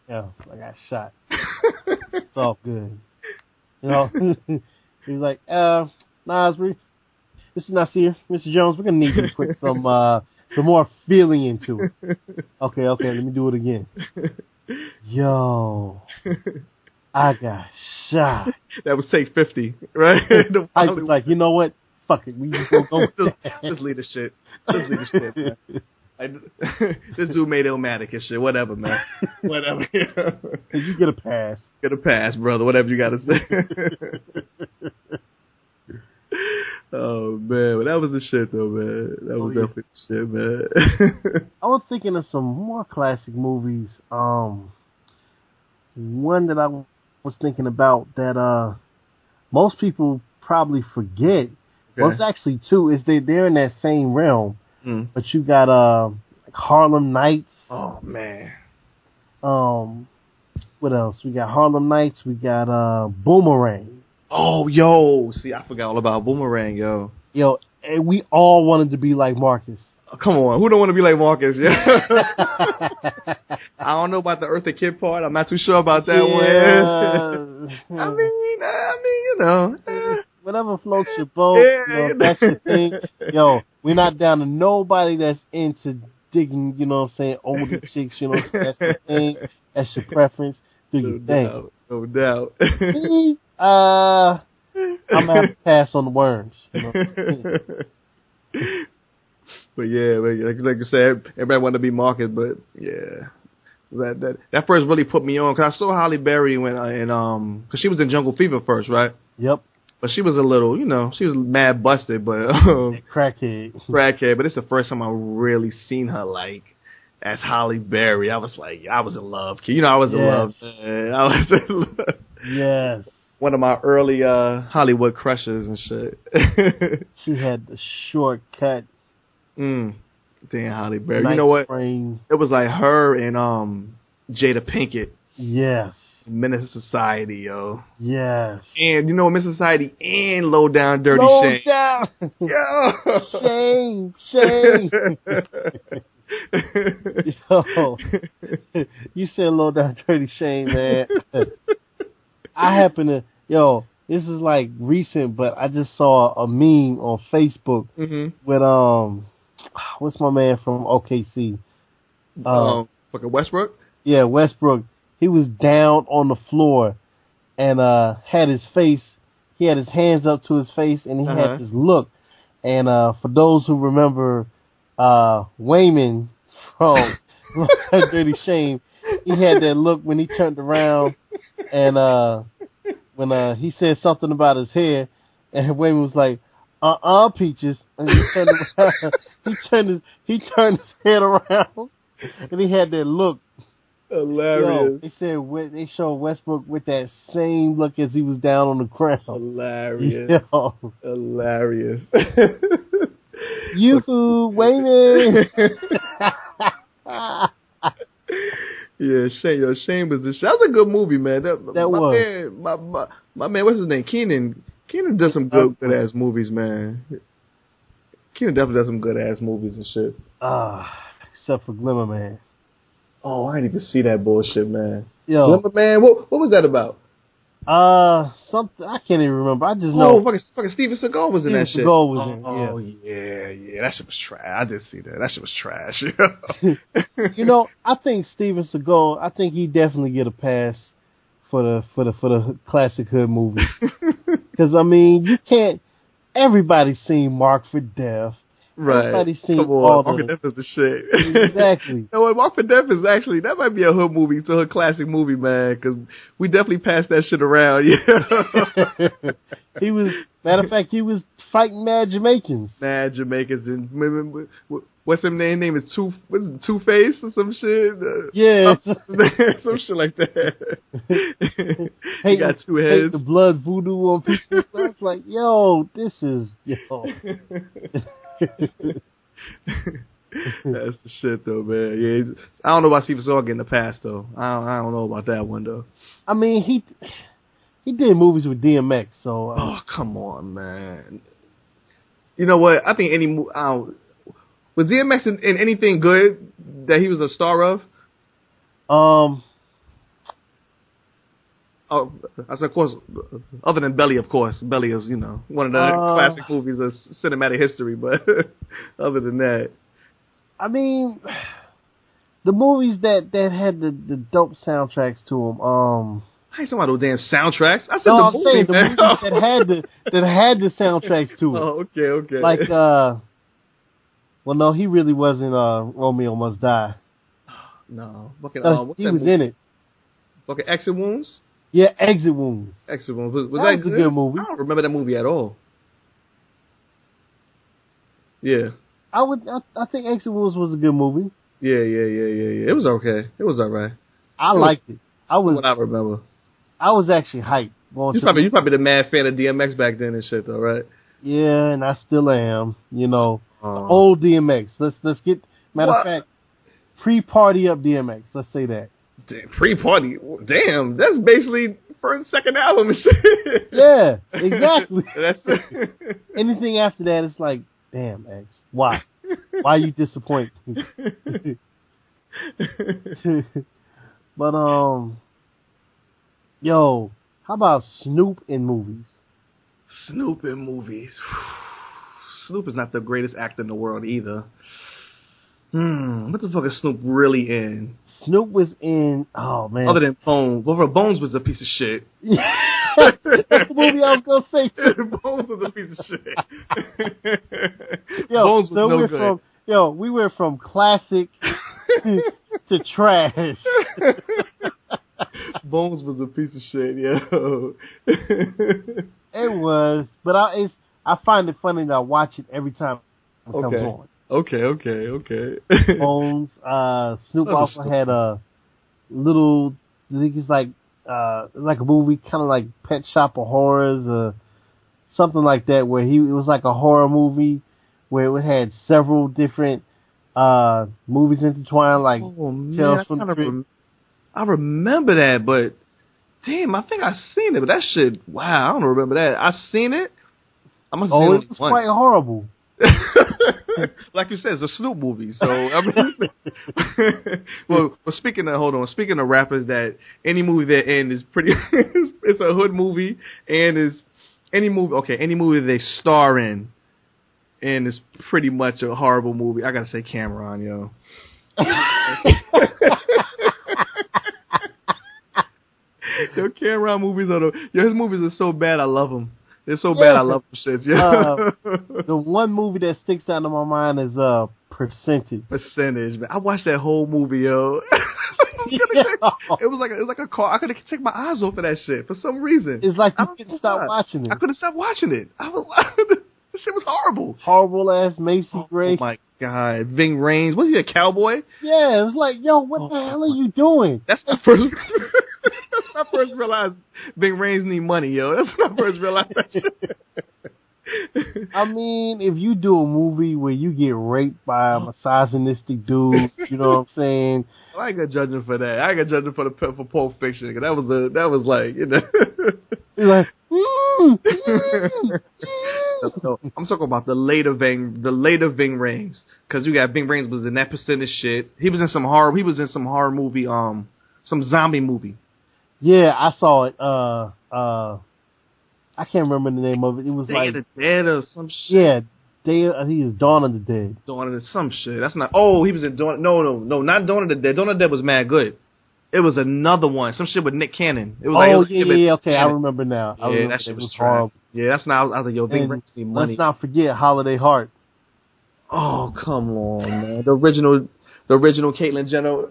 yo, I got shot. It's all good. You know, he was like, Nasri, this is Nasir, Mr. Jones. We're gonna need you to put some more feeling into it. Okay, let me do it again. Yo, I got shot. That was take 50, right? I was like, you know what? Fuck it. We just go just leave the shit. Just leave the shit, man. This dude made Illmatic and shit. Whatever, man. Whatever. You get a pass. Get a pass, brother. Whatever you got to say. Oh, man. But that was the shit, though, man. That was definitely the shit, man. I was thinking of some more classic movies. One that I was thinking about that most people probably forget. Okay. Well, it's actually two. They're in that same realm. But you got Harlem Nights. Oh man. What else? We got Harlem Nights. We got Boomerang. Oh, yo. See, I forgot all about Boomerang, yo. Yo, and we all wanted to be like Marcus. Oh, come on, who don't want to be like Marcus? Yeah. I don't know about the Eartha Kitt part. I'm not too sure about that one. I mean, you know. Whatever floats your boat, that's your thing. Yo, we're not down to nobody that's into digging, you know what I'm saying, older chicks, you know, that's your thing, that's your preference. Do your thing. No doubt. I'm gonna have to pass on the worms. You know? But yeah, like you said, everybody wanted to be Marcus, but yeah. That first really put me on, because I saw Halle Berry when because she was in Jungle Fever first, right? Yep. But she was a little, she was mad busted, but crackhead. But it's the first time I really seen her like as Halle Berry. I was in love. I was in love. I was in love. Yes. One of my early Hollywood crushes and shit. She had the short cut. Damn, Halle Berry. Night you know what? Spring. It was like her and Jada Pinkett. Yes. Menace Society, yo. Yes. And you know, Menace Society and Low Down Dirty Shame. Low Down. Yo. Shame. Yo. You said Low Down Dirty Shame, man. I happen to, this is like recent, but I just saw a meme on Facebook with what's my man from OKC? Fucking Westbrook? Yeah, Westbrook. He was down on the floor and had his hands up to his face, and he had this look. And for those who remember Wayman from Dirty Shame, he had that look when he turned around and when he said something about his hair, and Wayman was like, Peaches, and he turned around, he turned his head around, and he had that look. Hilarious. They showed Westbrook with that same look as he was down on the ground. Hilarious. Hilarious. Yoo-hoo, Wayman. Yeah, Shame was the shit. That was a good movie, man. My man, what's his name? Keenan does some good ass movies, man. Keenan definitely does some good ass movies and shit. Except for Glimmer Man. Oh, I didn't even see that bullshit, man. Yo, Glimmer Man, what was that about? Something I can't even remember. I just know. Oh, fucking Steven Seagal was in that shit. Seagal was in. Yeah. Oh yeah. That shit was trash. I did see that. That shit was trash. I think Steven Seagal. I think he definitely get a pass for the classic hood movie. Because I mean, you can't. Everybody's seen Mark for Death. Right. Everybody's seen all Mark for Death is the shit. Exactly. You know what? Mark for Death is actually, that might be a hood movie, so a classic movie, man, because we definitely passed that shit around. Yeah. Matter of fact, he was fighting mad Jamaicans. Mad Jamaicans. And what what's his name? Name is Two Face or some shit. Yeah, some shit like that. He got two heads. The blood voodoo on people. It's like, yo, this is yo. That's the shit though, man. Yeah, I don't know about Steven Seagal in the past though. I don't know about that one though. I mean, he did movies with DMX, so. Oh come on, man. You know what? I think was DMX in anything good that he was a star of? Oh, I said, of course, other than Belly, of course. Belly is, one of the classic movies of cinematic history, but other than that. I mean, the movies that had the dope soundtracks to them. I ain't talking about those damn soundtracks. I said no, the I'm saying the man. movies that had the soundtracks to it. Oh, okay. Like, well, no, he really wasn't Romeo Must Die. No. Fucking, he was in it. Fucking Exit Wounds? Yeah, Exit Wounds. Exit Wounds. Was that was a good movie. I don't remember that movie at all. Yeah. I think Exit Wounds was a good movie. Yeah. It was okay. It was alright. I liked it. What I remember. I was actually hyped. You probably the mad fan of DMX back then and shit though, right? Yeah, and I still am. Old DMX. Let's get matter of fact, pre-party up DMX. Let's say that. Damn, pre-party. Damn, that's basically first, second album and shit. Yeah, exactly. That's anything after that, it's like, damn, X. Why? Why you disappoint me? But yo, how about Snoop in movies? Snoop in movies. Snoop is not the greatest actor in the world either. What the fuck is Snoop really in? Snoop was in, oh man. Other than Bones. Well, Bones was a piece of shit. That's the movie I was going to say too. Bones was a piece of shit. Yo, Bones was no good. We went from classic to trash. Bones was a piece of shit, yo. It was, but I find it funny that I watch it every time it comes on. Okay. Bones. Snoop also had a little. I think it's like a movie, kind of like Pet Shop of Horrors or something like that, where it was like a horror movie where it had several different movies intertwined, like Tales from the Crypt. I remember that, but damn, I think I seen it. But that shit, wow, I don't remember that. I seen it. I must have seen it was quite horrible. Like you said, it's a Snoop movie. So I mean, well, speaking of rappers, that any movie they end is pretty. It's a hood movie, and is any movie they star in, and it's pretty much a horrible movie. I gotta say, Cameron, yo. Yo, Cameron movies his movies are so bad I love them. They're so bad I love them shits. Yeah. The one movie that sticks out in my mind is Percentage. Man. I watched that whole movie, yo. It was like a car. I couldn't take my eyes off of that shit for some reason. It's like you couldn't stop watching it. I couldn't stop watching it. This shit was horrible. Horrible ass Macy Gray. Oh my god, Ving Rhames. Was he a cowboy? Yeah, it was like, yo, what the hell are you doing? That's my first. I first realized Ving Rhames need money, yo. That's when I first realized that shit. I mean, if you do a movie where you get raped by a misogynistic dude, you know what I'm saying? Well, I ain't gonna judge him for that. I ain't gonna judge him for Pulp Fiction. Cause that was like, you know. You're like, No, I'm talking about the later Ving Rhames, because you got Ving Rhames was in that Percentage shit. He was in some horror movie, some zombie movie. Yeah, I saw it. I can't remember the name of it. It was Day of the Dead or some shit. Yeah, I think it's Dawn of the Dead. Dawn of the some shit. That's not. Oh, he was in Dawn. No, not Dawn of the Dead. Dawn of the Dead was mad good. It was another one. Some shit with Nick Cannon. It was okay, I remember now. That shit was horrible. Yeah, that's not. I was like, yo, Ving Rhames need money. Let's not forget Holiday Heart. Oh, come on, man. The original Caitlyn Jenner.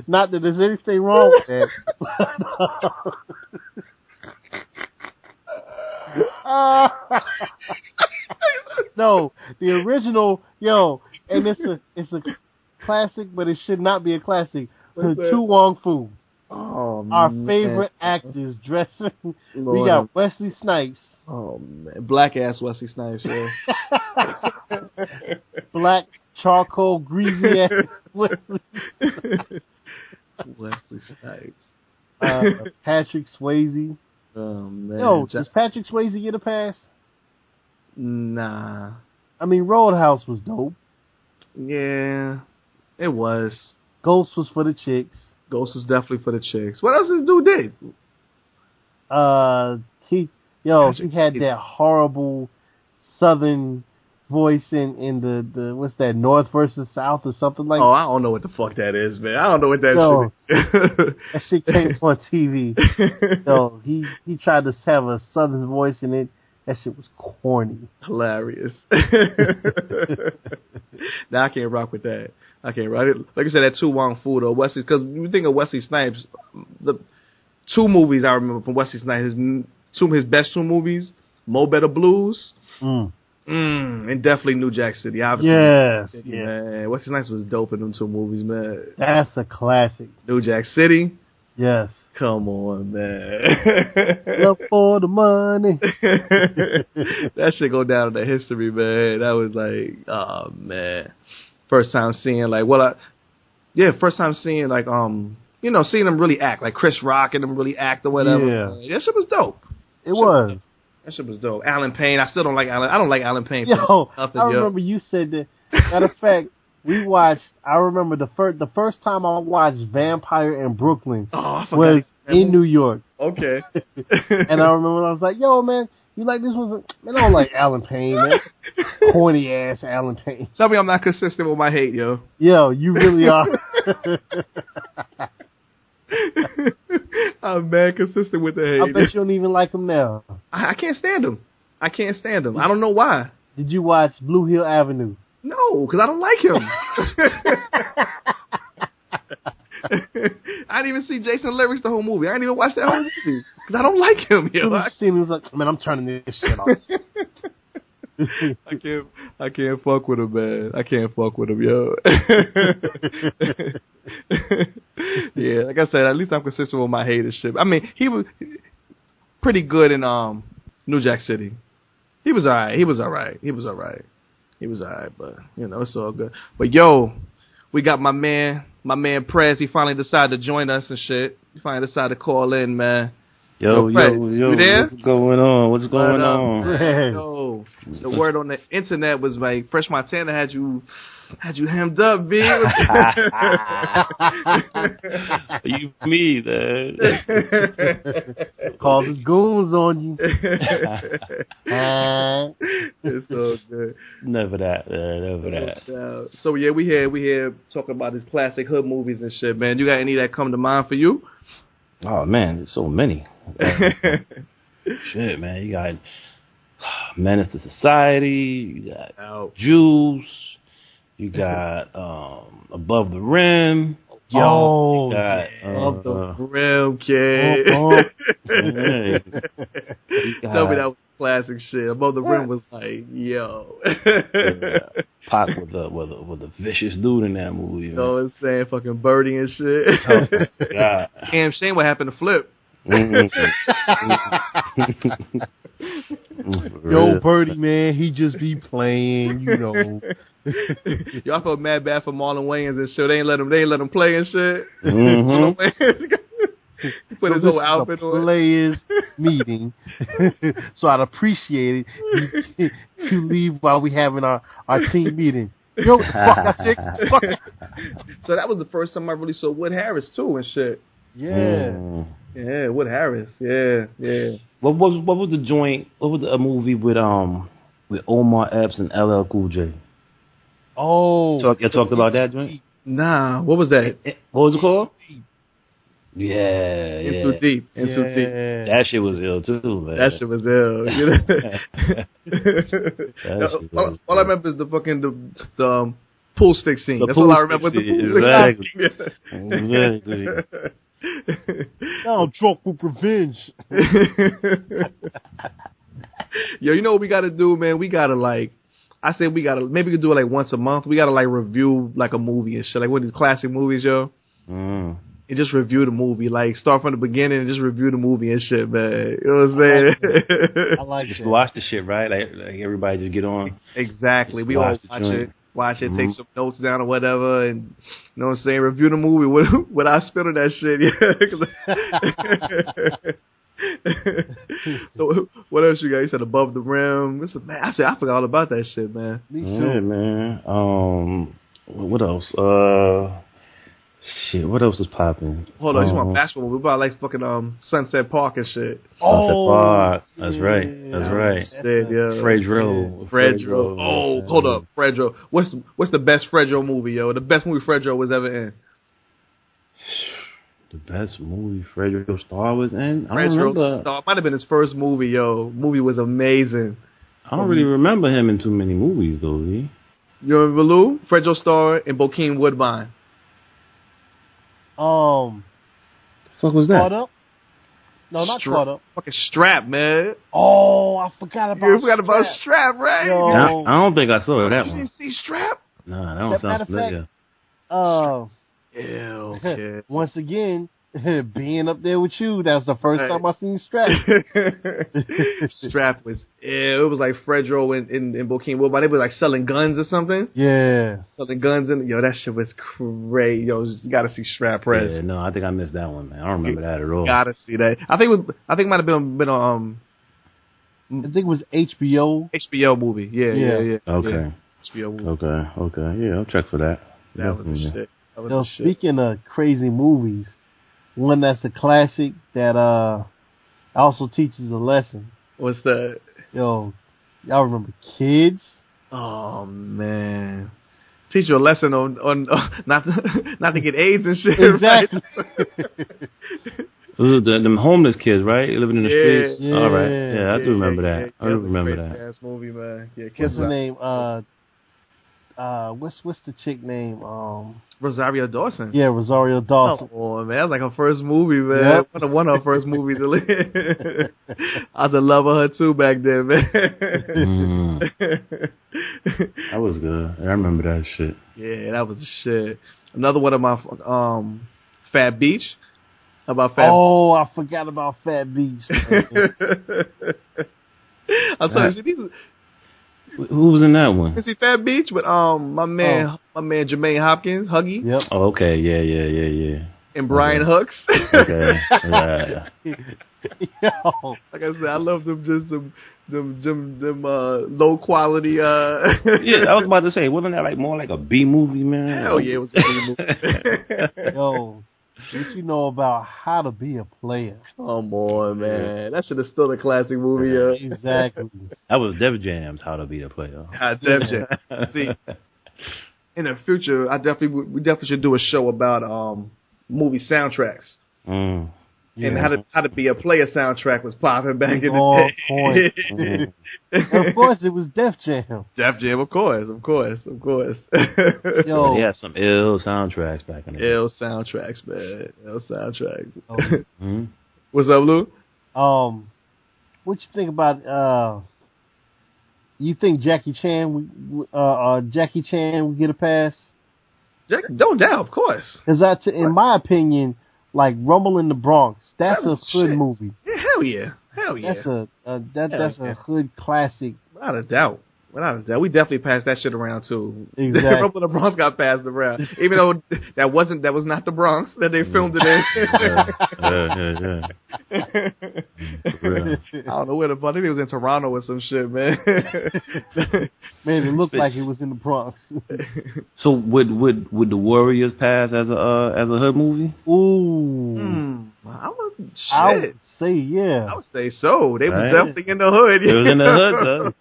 Not that there's anything wrong with that. No, the original, and it's a classic, but it should not be a classic. Tu Wong Fu. Oh, Our man. favorite actors dressing. Lord. We got Wesley Snipes. Oh, man. Black ass Wesley Snipes, yeah. Black, charcoal, greasy ass Wesley Wesley Snipes. Patrick Swayze. Oh, man. Does Patrick Swayze get a pass? Nah. I mean, Roadhouse was dope. Yeah, it was. Ghost was for the chicks. Ghost was definitely for the chicks. What else this dude did? He had that horrible Southern voice in the what's that, North versus South or something like that. Oh, I don't know what the fuck that is, man. I don't know what that shit is. That shit came on TV. He tried to have a Southern voice in it. That shit was corny. Hilarious. Now I can't rock with that. I can't rock it. Like I said, that Tu Wong Fu though, Wesley, because you think of Wesley Snipes, the two movies I remember from Wesley Snipes, his best two movies, Mo Better Blues, and definitely New Jack City. Obviously, yes, man. Wesley Snipes was dope in them two movies, man. That's a classic. New Jack City. Yes. Come on, man. Love for the money. That shit go down in the history, man. That was like, oh man. First time seeing first time seeing seeing them really act, like Chris Rock and them really act or whatever. Yeah. That shit was dope. That shit was dope. Alan Payne. I still don't like Alan. I don't like Alan Payne. I remember you said that. Matter of fact, I remember the first time I watched Vampire in Brooklyn was in New York. Okay. And I remember I was like, yo, man, you like this one? Man, I don't like Alan Payne, man. Corny ass Alan Payne. Tell me I'm not consistent with my hate, yo. Yo, you really are. I'm mad consistent with the hate. I bet you don't even like him now. I can't stand him. I don't know why. Did you watch Blue Hill Avenue? No, because I don't like him. I didn't even see Jason Lyrics the whole movie. I didn't even watch that whole movie because I don't like him. Yo. He was like, man, I'm turning this shit off. I can't fuck with him, man. I can't fuck with him, yo. Yeah, like I said, at least I'm consistent with my hate and shit. I mean, he was pretty good in New Jack City. He was alright, but it's all good. But yo, we got my man Prez. He finally decided to join us and shit. He finally decided to call in, man. Yo, you there? What's going on? What's going on? Yo, the word on the internet was like Fresh Montana had you hemmed up, B. You me, man. Call his goons on you. It's so good. Never that. So yeah, we here talking about his classic hood movies and shit, man. You got any that come to mind for you? Oh man, there's so many. Shit, man. You got Menace to Society. You got Juice. You got Above the Rim. Yo, Above the Rim, kid. Tell me that was classic shit. Above the Rim was like, yo. Pac with the vicious dude in that movie. You know what I'm saying? Fucking Birdie and shit. Oh, God. Damn shame what happened to Flip. Yo, Birdie, man, he just be playing, Yo, I felt mad bad for Marlon Wayans and shit. They ain't let him play and shit. He put his whole outfit on. Players meeting, so I'd appreciate it. You leave while we having our team meeting. Yo, fuck that shit. Fuck. So that was the first time I really saw Wood Harris too and shit. Yeah. Yeah, Wood Harris. Yeah. What was the joint? What was a movie with Omar Epps and LL Cool J? Oh, you talked about that joint? Nah, what was that? What was it called? Yeah. Into Deep. That shit was ill too, man. That shit was ill. All I remember is the pool stick scene. That's all I remember. The pool stick scene. Exactly. Now drunk with revenge. Yo, you know what we gotta do, man? We gotta I say we gotta maybe we could do it like once a month. We gotta like review like a movie and shit, like one of these classic movies, yo. And just review the movie, like start from the beginning and just review the movie and shit, man. You know what I'm saying? I like just that. watch the shit, right? Like everybody just get on. Exactly. Just We all watch it, take some notes down or whatever, and you know what I'm saying, review the movie without spilling that shit. Yeah. So what else you got? You said Above the Rim. Man, I forgot all about that shit, man. Me too. Yeah, man. What else? Shit. What else is popping? Hold on, you want basketball? We about like fucking Sunset Park and shit. Sunset Park. That's yeah. right. That's right. Shit, yeah. Fredro. Oh, hold up, Fredro. What's the best Fredro movie, yo? The best movie Fredro was ever in. The best movie Fredro Starr was in? I don't Fredro remember. Starr might have been his first movie, yo. Movie was amazing. I don't really remember him in too many movies, though, E. You remember Lou? Fredro Starr and Bokeem Woodbine. The fuck was that? Caught Up? No, not Caught Up. Fucking Strap, man. Oh, I forgot about You forgot about Strap, right? Yo. I don't think I saw that You one. didn't see Strap? Nah, that don't sound familiar. Ew, kid. Once again, being up there with you, that's the first time I seen Strap. Strap was it was like Fredro in Bokeem Woodbine. They were like selling guns or something. Yeah. Selling guns and that shit was crazy. Yo, you gotta see Strap, Prez. Yeah, no, I think I missed that one, man. I don't remember that at all. Gotta see that. I think it might have been on I think it was HBO. HBO movie. Yeah. Okay. Yeah. HBO movie. Okay. Yeah, I'll check for that. That was the shit. That was Yo, the shit. speaking of crazy movies, one that's a classic that also teaches a lesson. What's that? Yo, y'all remember Kids? Oh man, teach you a lesson on not to get AIDS and shit. Exactly. Right? Those are them homeless kids, right? Living in the streets. Yeah. All right. Yeah, I do remember that. Yeah, I do remember that. Ass movie, man. Yeah, What's Kids. her name? What's the chick name? Rosario Dawson. Yeah, Rosario Dawson. Oh man, that was like her first movie, man. Yep. One of her first movies. I was in love with her too back then, man. That was good. I remember that shit. Yeah, that was the shit. Another one of my Fat Beach. About Fat. Oh, I forgot about Fat Beach. I'm sorry, these. Who was in that one? You see Fat Beach with my man Jermaine Hopkins, Huggy. Yep. Oh, okay. Yeah. And Brian Hooks. Okay. Yeah. Yo. Like I said, I love them. Just them low quality. Yeah, I was about to say, wasn't that like more like a B movie, man? Hell yeah, it was a B movie. Yo, what you know about How to Be a Player? Come on, man. That shit is still a classic movie, yo. Exactly. That was Def Jam's How to Be a Player. Def Jam. See, in the future, we definitely should do a show about movie soundtracks. Yeah. And how to be a player soundtrack was popping back in the On day. point. Of course, it was Def Jam. Def Jam, of course. Yo, They had some ill soundtracks back in the day. Ill soundtracks, man. Ill soundtracks. Mm-hmm. What's up, Lou? what you think about? You think Jackie Chan would get a pass? No doubt, of course. Because in my opinion, like Rumble in the Bronx, that's That a was hood shit. movie. Yeah, hell yeah. That's a hood classic. Without a doubt. We definitely passed that shit around too. Exactly. Rumble in the Bronx got passed around, even though that was not the Bronx that they filmed it in. Yeah. I don't know where the fuck. I think it was in Toronto or some shit, man. Man, it looked like it was in the Bronx. So would the Warriors pass as a hood movie? Ooh. I would say yeah. I would say so. They was Right. definitely in the hood. It was in the hood,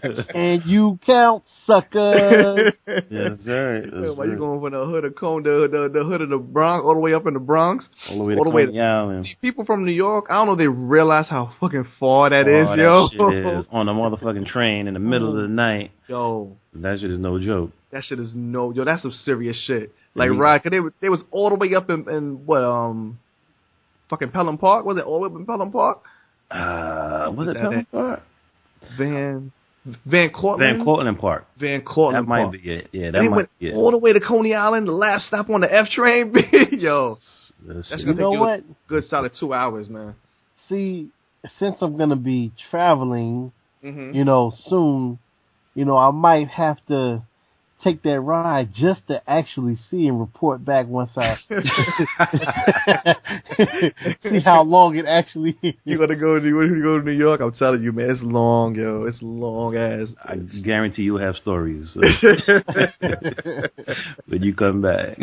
though. And you count, suckers. Yes, sir. Why you going from the hood of the hood of the Bronx all the way up in the Bronx? all the way to Coney Island? People from New York, I don't know if they realize how fucking far that is, Oh, yo. that shit is on a motherfucking train in the middle of the night. Yo, That shit is no joke. that shit is that's some serious shit. Like, Mhm. right, cause they was all the way up in what, fucking Pelham Park? Was it all the way up in Pelham Park? Was it that Pelham Park? Van Cortlandt? Van Cortlandt Park. Van Cortlandt That might Park. be it. Yeah, And that he might went be it. all the way to Coney Island, the last stop on the F train. Yo, that's That's gonna You know take what? a good solid 2 hours, man. See, since I'm gonna be traveling, Mm-hmm. soon, I might have to take that ride just to actually see and report back once I see how long it actually is. You gonna go to New York? I'm telling you, man, it's long, yo. It's long as. I guarantee you'll have stories when you come back.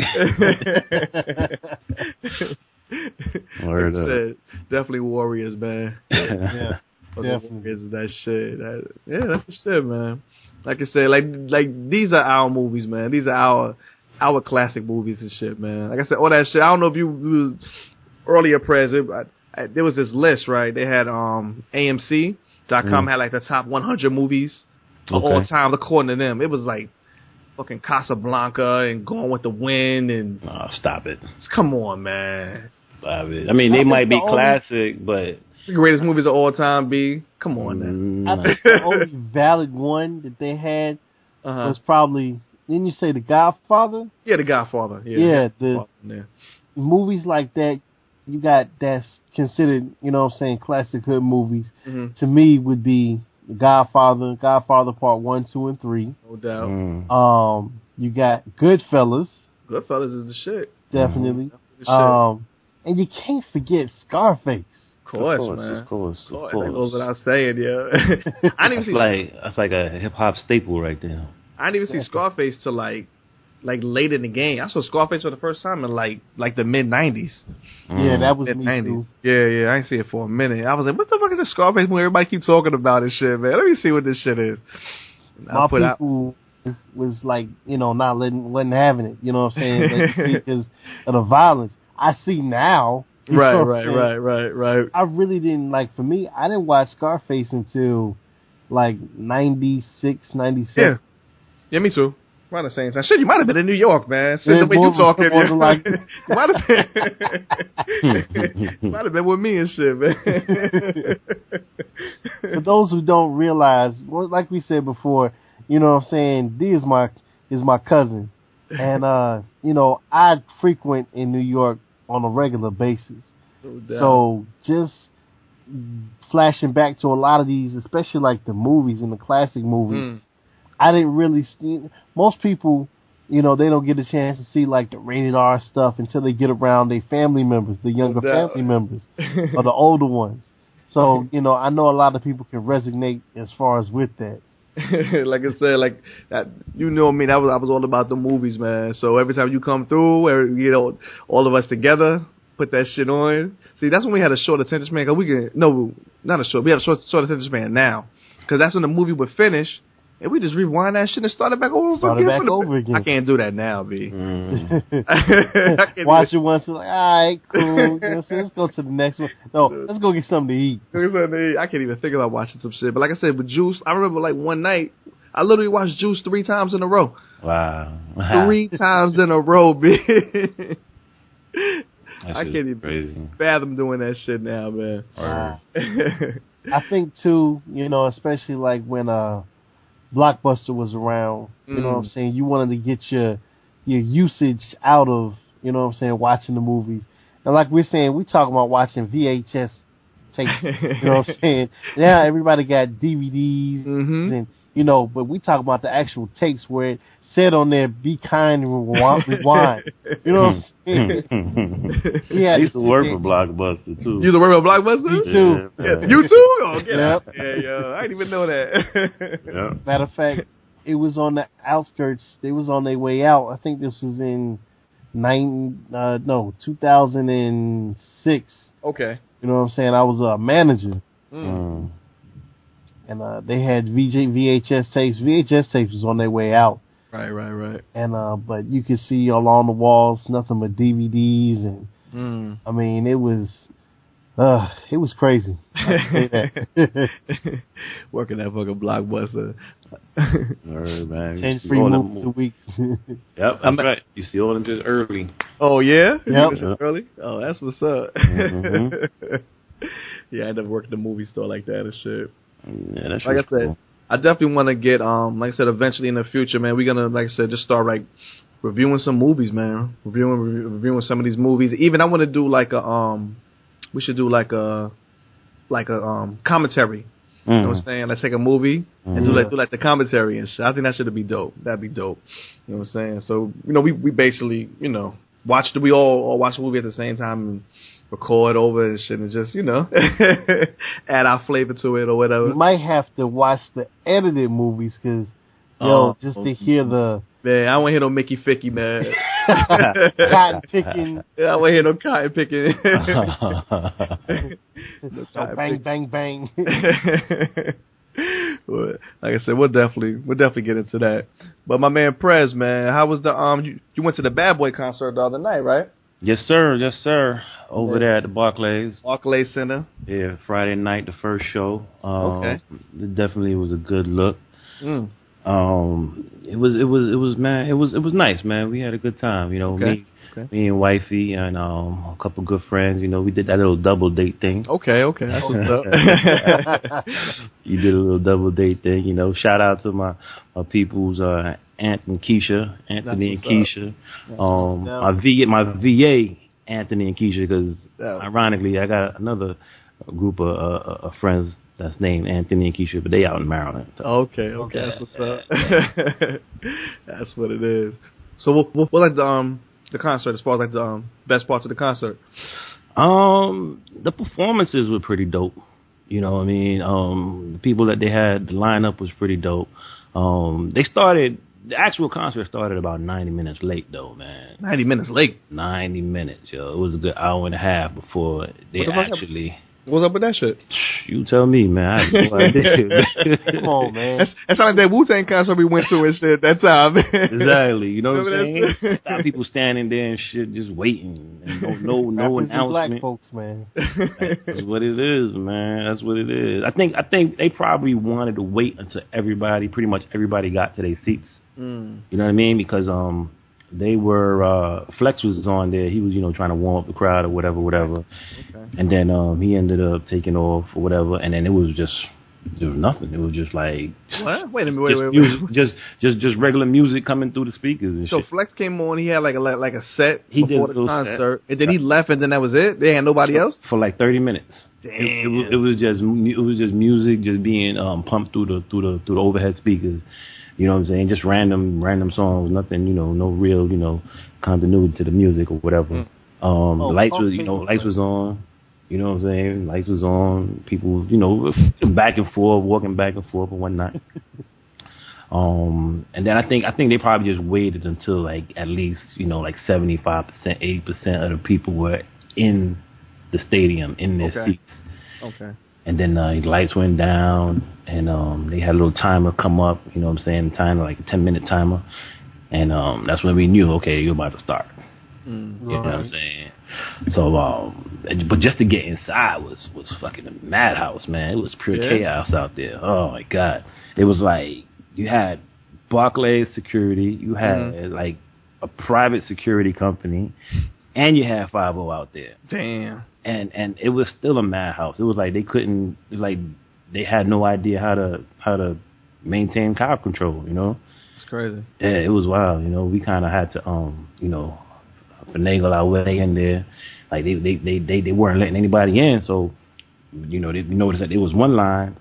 Word up. Definitely Warriors, man. Yeah, definitely. Warriors is that shit. That's the shit, man. Like I said, like these are our movies, man. These are our classic movies and shit, man. Like I said, all that shit. I don't know if you earlier, Prez, there was this list, right? They had AMC.com had like the top 100 movies of all time, according to them. It was like fucking Casablanca and Gone with the Wind and stop it. Come on, man. Stop it. I mean, they might be classic, but the greatest movies of all time, B. Come on, man. I think the only valid one that they had was probably, didn't you say The Godfather? Yeah, The Godfather. Yeah, movies like that, that's considered, classic hood movies. Mm-hmm. To me, would be The Godfather, Godfather Part 1, 2, and 3. No doubt. You got Goodfellas. Goodfellas is the shit. Definitely. And you can't forget Scarface. Of course, man. Of course. That goes without saying, yeah. I didn't even see that's like a hip hop staple right there. I didn't even see Scarface till like late in the game. I saw Scarface for the first time in like the mid '90s. Yeah, that was mid-90s. me too. Yeah, I didn't see it for a minute. I was like, what the fuck is this Scarface movie? Everybody keep talking about this shit, man. Let me see what this shit is. My people was like, not wasn't having it. You know what I'm saying? Because of the violence. I see now. Right. I really didn't for me, I didn't watch Scarface until 96, 97. Yeah, me too. Around the same time. Shit, you might have been in New York, man. Since the way you talking, you might have been with me and shit, man. For those who don't realize, like we said before, you know what I'm saying, D is my cousin. And I frequent in New York on a regular basis. So just flashing back to a lot of these, especially like the movies and the classic movies, I didn't really see, most people, they don't get a chance to see like the rated R stuff until they get around their family members, the younger family members, or the older ones. So, I know a lot of people can resonate as far as with that. Like I said, like that, me. I was all about the movies, man. So every time you come through, all of us together, put that shit on. See, that's when we had a short attention span. Cause we had a short attention span now. Cause that's when the movie would finish, and we just rewind that shit and start it back over again. I can't do that now, B. Watch it once, like, all right, cool. Let's go to the next one. No, let's go get something to eat. I can't even think about watching some shit. But like I said, with Juice, I remember one night, I literally watched Juice 3 times in a row. Wow. 3 times in a row, B. I can't even fathom doing that shit now, man. I think too, especially like when Blockbuster was around, you know what I'm saying, you wanted to get your usage out of, watching the movies. And like we're saying, we talking about watching VHS tapes, you know what I'm saying? Now everybody got DVDs and but we talk about the actual tapes where it said on there, be kind and rewind. You know what I'm saying? I used to work for Blockbuster, too. You used to work for Blockbuster? Me too. Yeah. You too? Oh, get out. Yeah, yo. I didn't even know that. Matter of fact, it was on the outskirts. They was on their way out. I think this was in 2006. Okay. You know what I'm saying? I was a manager. And they had VHS tapes. VHS tapes was on their way out. Right. And but you could see along the walls nothing but DVDs, and I mean it was crazy. Working that fucking Blockbuster. Alright, man. 10 free movies a week. Yep, that's right. You see all of them just early. Oh yeah? Yep. Early? Oh, that's what's up. Yeah, I never worked in a movie store like that and shit. Yeah, that's like I said, cool. I definitely want to get like I said, eventually in the future, man. We're gonna, like I said, just start like reviewing some movies, man. Reviewing some of these movies. Even I want to do like a we should do like a commentary. You know what I'm saying? Let's take a movie and do like the commentary and shit. I think that should be dope. That'd be dope. You know what I'm saying? So, you know, we basically, you know, we all watch the movie at the same time and record over and shit and just, you know, add our flavor to it or whatever. You might have to watch the edited movies because, just to hear the... Man, I don't want to hear no Mickey Ficky, man. Cotton picking. I don't want to hear no cotton picking. No bang, bang, bang. Well, like I said, we'll definitely get into that. But my man Prez, man, how was the you went to the Bad Boy concert the other night, right? Yes, sir. Over there at the Barclays Center. Yeah, Friday night, the first show. Okay. It definitely was a good look. It was nice, man. We had a good time, you know. Okay. Me and wifey and a couple good friends, you know, we did that little double date thing. Okay, that's what's up. You did a little double date thing, you know. Shout out to my people's Aunt and Keisha, Anthony and Keisha. My VA, Anthony and Keisha, because ironically I got another group of friends that's named Anthony and Keisha, but they out in Maryland. So. Okay, that's what's up. That's what it is. So what like the concert, as far as like the best parts of the concert? The performances were pretty dope. You know what I mean? The people that they had, the lineup was pretty dope. The actual concert started about 90 minutes late, though, man. 90 minutes late? 90 minutes, yo. It was a good hour and a half before they actually... What's up with that shit? You tell me, man. I have no idea. Come on, man. That's like that Wu-Tang concert we went to and shit that time. Exactly. You know what I'm saying? A lot of people standing there and shit just waiting. And no announcement. Black folks, man. That's what it is, man. That's what it is. I think they probably wanted to wait until pretty much everybody got to their seats. You know what I mean? Because they were Flex was on there. He was, you know, trying to warm up the crowd or whatever. Okay. And then he ended up taking off or whatever. And then there was nothing. It was just like what? Wait a minute. Wait. Just regular music coming through the speakers and so shit. Flex came on. He had like a set he before did the concert, and then he left, and then that was it. They had nobody else for like 30 minutes. Damn. It was just music just being pumped through the overhead speakers. You know what I'm saying? Just random songs, nothing, you know, no real, you know, continuity to the music or whatever. The lights was on. You know what I'm saying? Lights was on. People, you know, back and forth, walking back and forth and whatnot. And then I think they probably just waited until like at least, you know, like 75%, 80% of the people were in the stadium in their seats. Okay. And then the lights went down, and they had a little timer come up, you know what I'm saying, timer, like a 10-minute timer. And that's when we knew, okay, you're about to start. You know what I'm saying? So, but just to get inside was fucking a madhouse, man. It was pure chaos out there. Oh, my God. It was like you had Barclays security, you had like a private security company, and you had 5-0 out there. Damn. And it was still a madhouse. It was like they had no idea how to maintain crowd control, you know? It's crazy. Yeah, it was wild, you know. We kind of had to you know, finagle our way in there. Like they weren't letting anybody in, so you know, they noticed that there was one line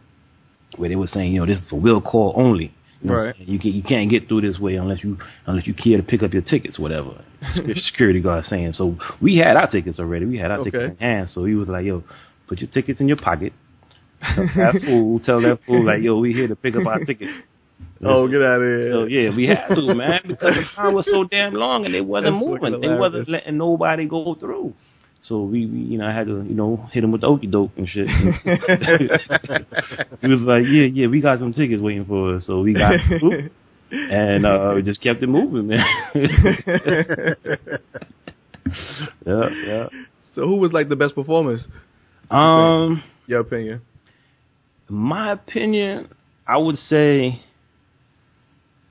where they were saying, you know, this is a will call only. You know, right. You can't get through this way unless you care to pick up your tickets, whatever. Security guard saying. So we had our tickets already. We had our tickets in hand. So he was like, yo, put your tickets in your pocket. Tell that fool like, yo, we here to pick up our tickets. Oh, get out of here. So yeah, we had to, man, because the line was so damn long and they wasn't moving. They wasn't letting nobody go through. So we you know, I had to, you know, hit him with the okie doke and shit. He was like, yeah, we got some tickets waiting for us. So we got through, and we just kept it moving, man. Yeah. So who was like the best performers? Your opinion? My opinion, I would say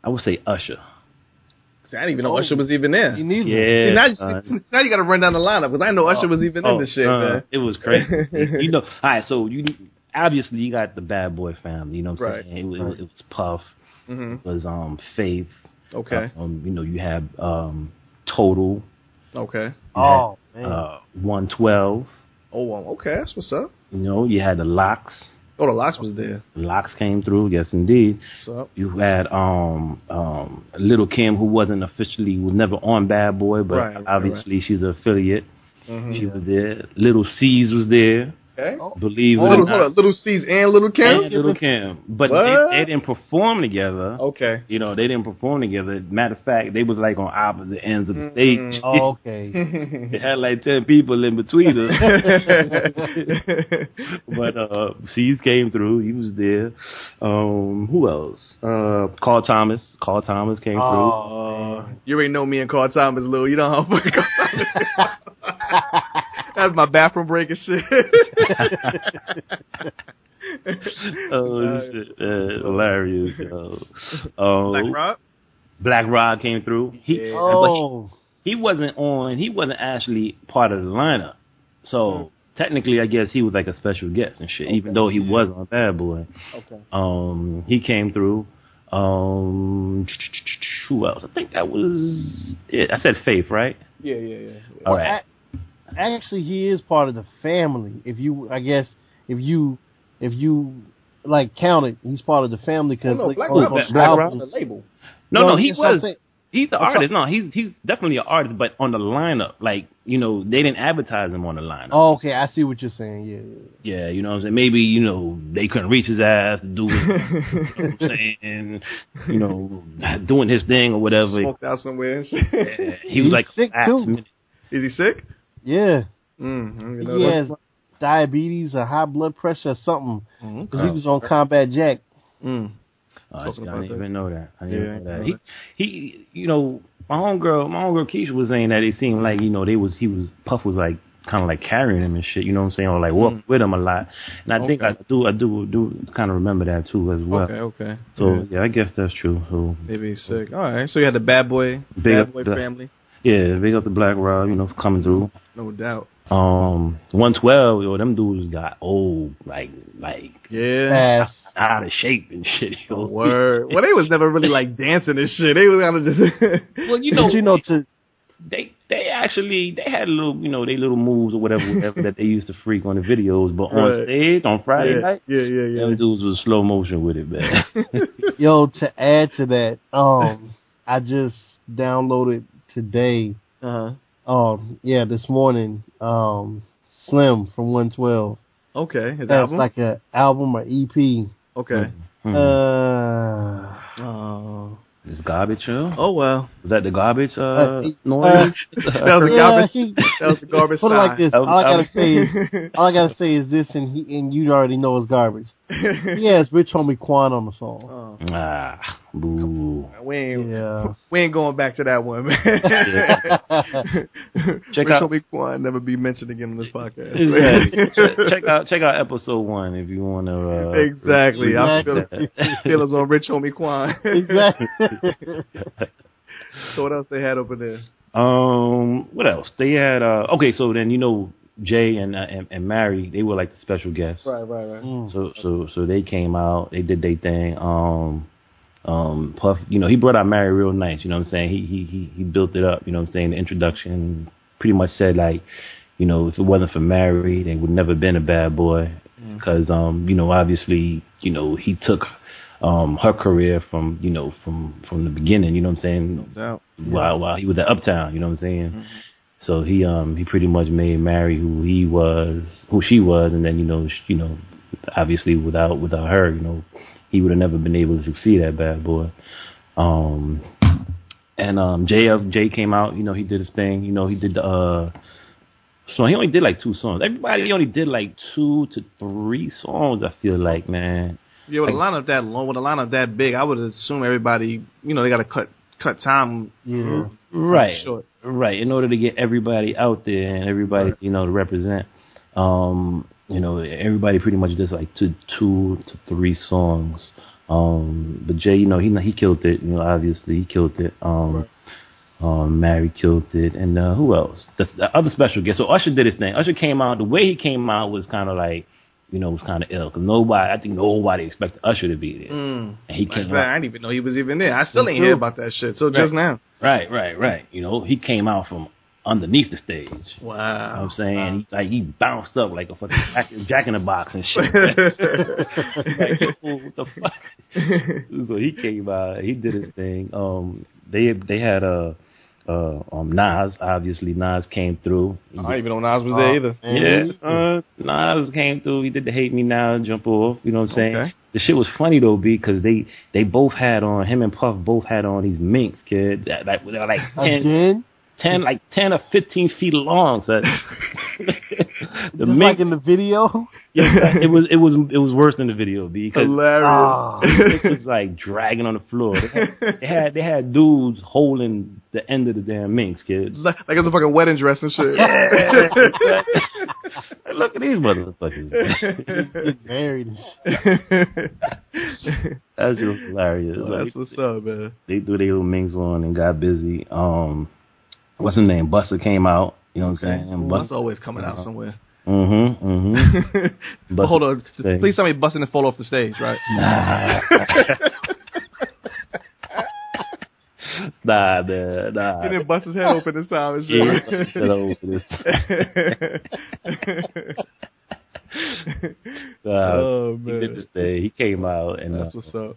Usher. See, I didn't even know Usher was even there. You need yeah. Now you got to run down the lineup because I know Usher was even in this shit, man. It was crazy. You know, all right. So obviously you got the Bad Boy family. You know what I'm Right. saying? It was Puff. Mm-hmm. It was Faith. Okay. You know, you had Total. Okay. Oh man. 112. Oh, well, okay. That's what's up. You know, you had the Locks. Oh, the Locks was there. The Locks came through. Yes, indeed. What's up? You had Little Kim, who was never on Bad Boy, but obviously she's an affiliate. Mm-hmm. She was there. Little C's was there. Okay. Believe it or Hold not. on. Little C's and Little Kim? And Little Kim. But they didn't perform together. Okay. You know, they didn't perform together. Matter of fact, they was like on opposite ends of the stage. Oh, okay. They had like 10 people in between us. But C's came through. He was there. Who else? Carl Thomas. Carl Thomas came through. You already know me and Carl Thomas, Lil. You know how fucking Carl Thomas. That's my bathroom breaking shit. Shit. Hilarious. Black Rob? Black Rod came through. But he wasn't actually part of the lineup. So technically, I guess he was like a special guest and shit, even though he was on Bad Boy. Okay. He came through. Who else? I think that was it. I said Faith, right? Yeah. All right. Actually, he is part of the family. If you like count it, he's part of the family because Black Rob was on the label. No, he was. He's the I'm artist. No, he's definitely an artist, but on the lineup, like, you know, they didn't advertise him on the lineup. Oh, okay, I see what you're saying. Yeah, you know what I'm saying? Maybe, you know, they couldn't reach his ass to do it. You know what I'm saying? You know, doing his thing or whatever. Smoked out somewhere. Yeah, he was like sick too. Is he sick? Yeah. He has diabetes or high blood pressure or something. Because he was on Combat Jack. I didn't even know that. He, you know, my homegirl Keisha was saying that it seemed like, you know, Puff was like kind of like carrying him and shit. You know what I'm saying? Or like walking with him a lot. And I think I do kind of remember that too as well. Okay. So yeah, I guess that's true. So maybe he's sick. All right. So you had the Bad Boy family. Yeah, big up the Black Rob, you know, coming through. No doubt. 112, yo, them dudes got old, like out of shape and shit. Yo. Word. Well, they was never really like dancing and shit. They was kind of just. Well, they had little, you know, they little moves or whatever that they used to freak on the videos, but on stage on Friday night, them dudes was slow motion with it, man. Yo, to add to that, I just downloaded today. This morning, Slim from 112. Okay, his That's album? like an album or EP. Okay. It's garbage, yo. Oh well. Was that the garbage noise? That was the garbage. That was the garbage. Put it like this. All I gotta say is this, and you already know it's garbage. He has Rich Homie Quan on the song. Boo. We ain't going back to that one, man. Check Rich out Homie Quan never be mentioned again on this podcast. Exactly. check out episode 1 if you want to. Exactly. I'm feelings on Rich Homie Quan. Exactly. So what else they had over there? What else? They had okay, so then you know Jay and Mary, they were like the special guests. Right. So they came out, they did their thing. Puff, you know, he brought out Mary real nice, you know what I'm saying? He built it up, you know what I'm saying? The introduction pretty much said like, you know, if it wasn't for Mary, they would never been a Bad Boy. Because you know, obviously, you know, he took her career from the beginning, you know what I'm saying? No doubt. While he was at Uptown, you know what I'm saying? So he pretty much made Mary who she was, and then you know, obviously without her, you know, he would have never been able to succeed at Bad Boy. And Jay came out, you know, he did his thing, you know, he did the so he only did like 2 songs. Everybody only did like 2 to 3 songs, I feel like, man. Yeah, with a lineup that long, with a lineup that big, I would assume everybody, you know, they got to cut time. Right. Short. Right. In order to get everybody out there and everybody, you know, to represent. You know, everybody pretty much does like 2 to 3 songs. But Jay, you know, he killed it. You know, obviously he killed it. Mary killed it, and who else? The other special guest. So Usher did his thing. Usher came out. The way he came out was kind of like, was kind of ill. Because I think nobody expected Usher to be there. And he came out. I didn't even know he was even there. I still ain't hear about that shit. So just now. Right. He came out from underneath the stage. Wow. You know what I'm saying? He bounced up like a fucking Jack in the Box and shit. What the fuck? So he came out, he did his thing. They had Nas, obviously Nas came through. I didn't even know Nas was there either. Nas came through. He did the Hate Me Now jump off. You know what I'm saying? Okay. The shit was funny though, because they both had on, him and Puff both had on these minks, kid. They were like 10 or 15 feet long. So the mink, like in the video. Yeah, it was worse than the video because hilarious. It was like dragging on the floor. They had dudes holding the end of the damn minks, kid. Like it's a fucking wedding dress and shit. Look at these motherfuckers. Get married. That's just hilarious. That's what's up, man. They threw their little minks on and got busy. What's his name? Buster came out. You know what I'm saying? And Buster's always coming out somewhere. But hold on. Please tell me Buster didn't fall off the stage, right? Nah, man. Nah. He didn't bust his head open this time and shit. Oh, man. He did his thing. He came out and that's what's up.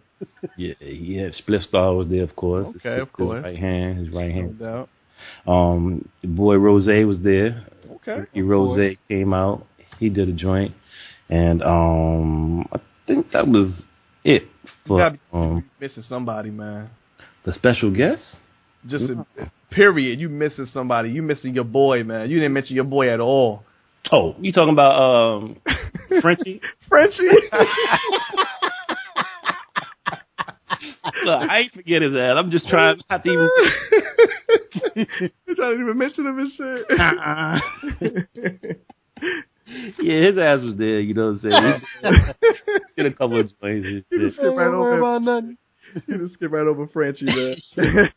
Yeah, he had Spliff Star was there, of course. Okay, of course. His right hand. No doubt. The boy Rose was there. Okay. Rose came out. He did a joint, and I think that was it. For you missing somebody, man. The special guest. Just period. You missing somebody. You missing your boy, man. You didn't mention your boy at all. Oh, you talking about Frenchie? Frenchie. Look, I ain't forget his ass. I'm just trying not to even. You're trying to even mention him and shit. Yeah, his ass was there. You know what I'm saying? Did a couple of joints. You just skip right over. You just skip right over Frenchie, man. You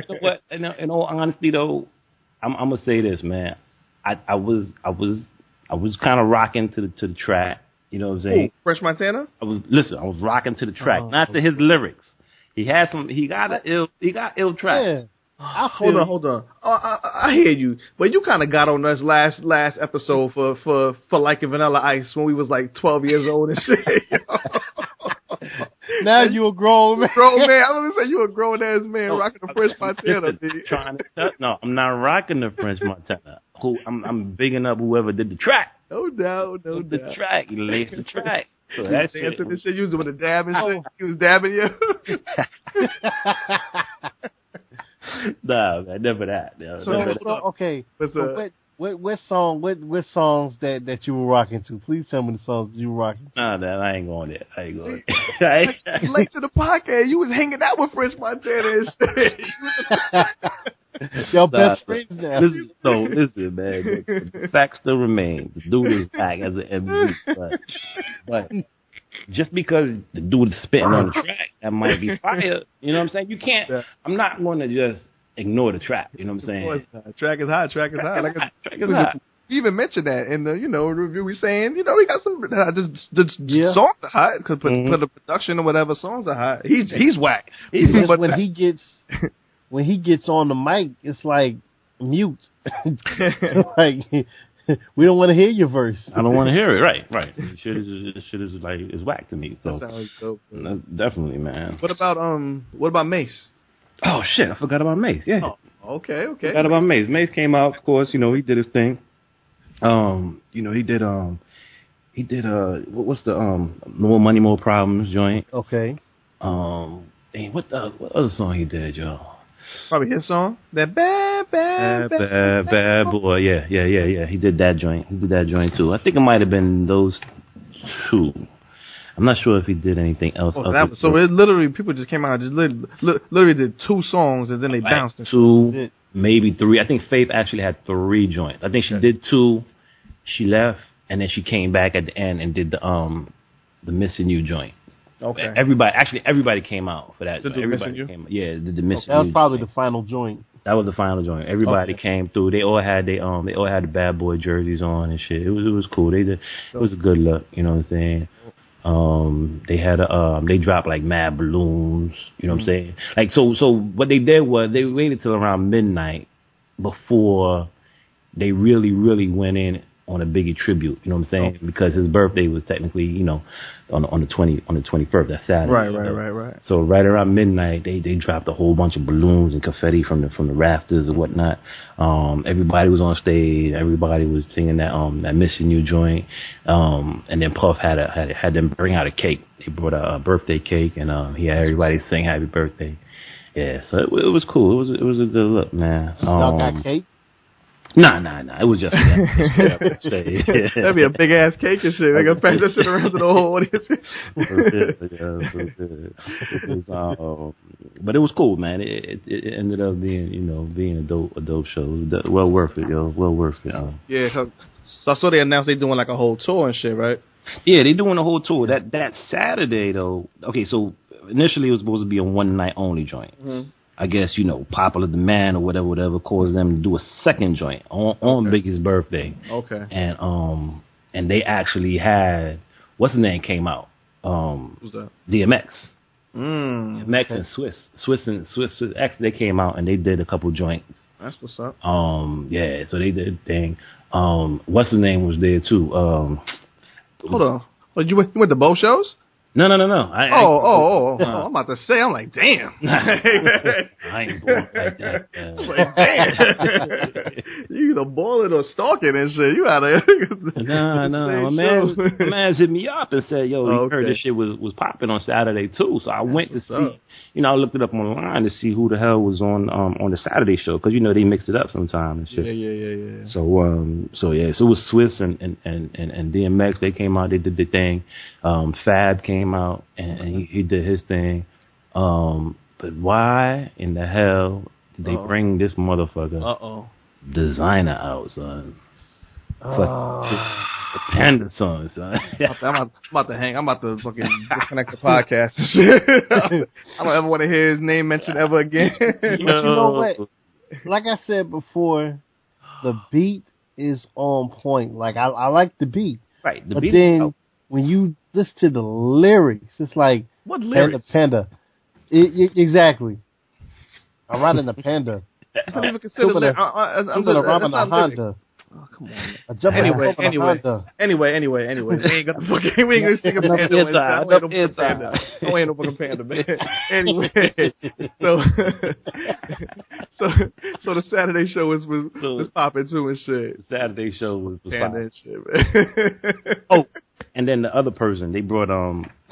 know what? In all honesty, though, I'm gonna say this, man. I was kind of rocking to the track. You know what I'm saying? Ooh, Fresh Montana? I was rocking to the track, not to his lyrics. He got ill track. Yeah. Hold on. I hear you, but you kind of got on us last episode for like a Vanilla Ice when we was like 12 years old and shit. Now you a grown man. I'm gonna say you a grown ass man rocking the French Montana. No, I'm not rocking the French Montana. I'm bigging up whoever did the track. No doubt. The track, he laced the track. So that's it. This shit, you was doing the dab and shit. He was dabbing you. Nah, man, never that. No, so okay. So what songs that you were rocking to? Please tell me the songs you were rocking to. Nah, I ain't going there. Late to the podcast, you was hanging out with French Montana and shit. Your best friends now. Listen, man. The facts still remain. The dude is back as an MVP, but just because the dude is spitting on the track, that might be fire. You know what I'm saying? You can't. Yeah. I'm not going to just ignore the track. You know what I'm saying? Track is hot. Track is hot. Track is hot. We even mentioned that in the review. We saying he got some songs are hot because put the production or whatever songs are hot. He's whack. But when he gets on the mic, it's like mute. Like we don't want to hear your verse. I don't want to hear it. Right. This shit is like is whack to me. So that sounds dope. Definitely, man. What about Mace? Oh shit, I forgot about Mace. Yeah. Oh, okay. Forgot about Mace. Mace came out, of course. He did his thing. He did what's the More Money, More Problems joint. Okay. What other song he did, y'all? Probably his song. That bad boy. Yeah. He did that joint. He did that joint too. I think it might have been those two. I'm not sure if he did anything else. So it literally, people just came out and just literally did 2 songs and then they bounced. 2, maybe 3. I think Faith actually had 3 joints. I think she did 2. She left and then she came back at the end and did the Missing You joint. Okay. Everybody came out for that. Did the Missing You? Did the Missing You. That was probably the final joint. That was the final joint. Everybody came through. They all had they all had the bad boy jerseys on and shit. It was cool. It was a good look. You know what I'm saying? They had they dropped like mad balloons. You know what I'm saying? Like so what they did was they waited till around midnight before they really went in on a Biggie tribute. You know what I'm saying? Because his birthday was technically, you know, on the 21st, that Saturday. Right. So right around midnight, they dropped a whole bunch of balloons and confetti from the rafters and whatnot. Everybody was on stage. Everybody was singing that Missing You joint. And then Puff had them bring out a cake. They brought a birthday cake, and he had everybody sing Happy Birthday. Yeah, so it was cool. It was a good look, man. Y'all got cake? Nah. It was just That'd be a big ass cake and shit. They gonna pass that shit around to the whole audience. But it was cool, man. It ended up being a dope show. It was well worth it, yo. Well worth it. Yeah, so I saw they announced they doing like a whole tour and shit, right? Yeah, they doing a whole tour. That Saturday though. Okay, so initially it was supposed to be a one night only joint. Mm-hmm. I guess, popular demand or whatever caused them to do a second joint on Biggie's birthday. Okay. And they actually had, what's the name came out? Who's that? DMX. DMX and Swiss X, they came out and they did a couple joints. That's what's up. Yeah, so they did a thing. What's the name was there too? Hold on. You went to both shows? No. I'm about to say, I'm like, damn. I ain't going like that. Like, damn. You either balling or stalking and shit. You out of No. My man hit me up and said, yo, he heard this shit was popping on Saturday too. So I went to see, I looked it up online to see who the hell was on the Saturday show. Because, they mix it up sometimes and shit. Yeah. So it was Swiss and DMX. They came out, they did the thing. Fab came out and he did his thing. But why in the hell did they bring this motherfucker Designer out, son? The Panda song, son. I'm about to hang. I'm about to fucking disconnect the podcast and shit. I don't ever want to hear his name mentioned ever again. But you know what? Like I said before, the beat is on point. Like I like the beat. Right. But then when you listen to the lyrics, it's like what lyrics? Panda. Exactly. I'm riding the Panda. It's not even considered robbing a Honda. Oh, come on. Anyway. We ain't gonna fucking, we ain't gonna sing a Panda. I ain't no fucking Panda, man. Anyway, so the Saturday show was popping too and shit. The Saturday show was Panda and shit, man. And then the other person they brought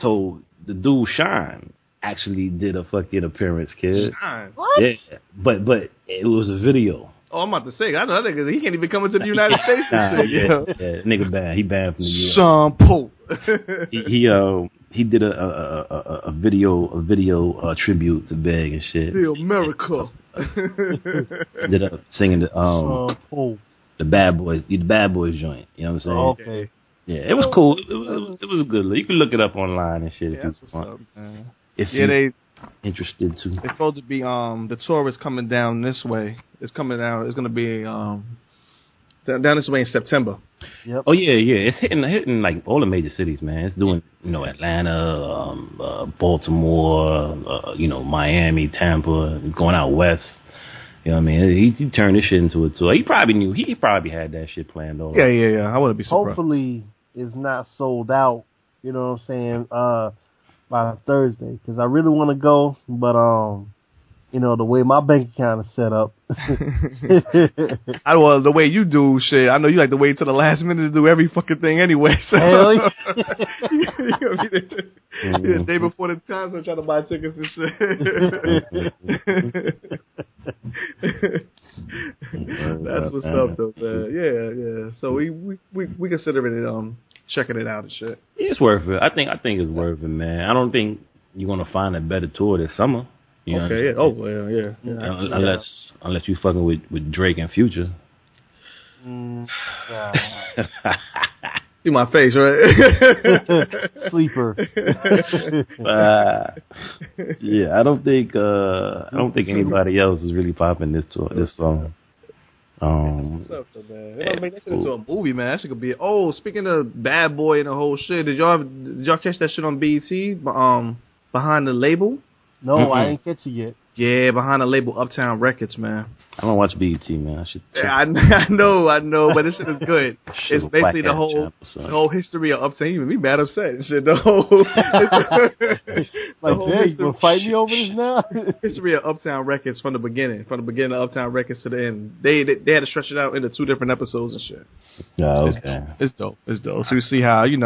so the dude Shine actually did a fucking appearance, kid. Shine. What? Yeah, but it was a video. Oh, I'm about to say, I know that nigga, he can't even come into the United States and shit. Yeah, nigga bad. He banned from the U.S. Sean Pope. he did a video tribute to Big and shit. The America. Ended up singing the Bad Boys joint. You know what I'm saying? Okay. Yeah, it was cool. It was a good look. You can look it up online and shit. Yeah, that's what's up, man. If you're interested too. It's supposed to be the tour is coming down this way. It's coming down. It's going to be down this way in September. Yep. Oh yeah. It's hitting like all the major cities, man. It's doing Atlanta, Baltimore, Miami, Tampa, going out west. You know what I mean? He turned this shit into a tour. He probably had that shit planned over. Yeah. I wouldn't be surprised. Hopefully, it's not sold out. You know what I'm saying? By Thursday, because I really want to go, but the way my bank account is set up. The way you do shit, I know you like to wait till the last minute to do every fucking thing anyway. So the day before the time, so I'm trying to buy tickets and shit. That's what's up, though, man. Yeah. So we consider it checking it out and shit. It's worth it. I think it's worth it, man. I don't think you're gonna find a better tour this summer. You know okay. Yeah. Oh, well, yeah. Unless you fucking with Drake and Future. See my face, right? Sleeper. Yeah, I don't think anybody else is really popping this song. What's up, though, man? They make that shit into a movie, man. That shit could be. Oh, speaking of Bad Boy and the whole shit, did y'all catch that shit on BET? Behind the label? No, I ain't catch it yet. Yeah, behind the label Uptown Records, man. I don't watch BET, man. I should. Yeah, I know, but this shit is good. It's basically the whole history of Uptown. You be mad upset and shit. The whole you gonna fight me over this now? History of Uptown Records from the beginning of Uptown Records to the end. They had to stretch it out into 2 different episodes and shit. Yeah, okay. It's dope. So you see how they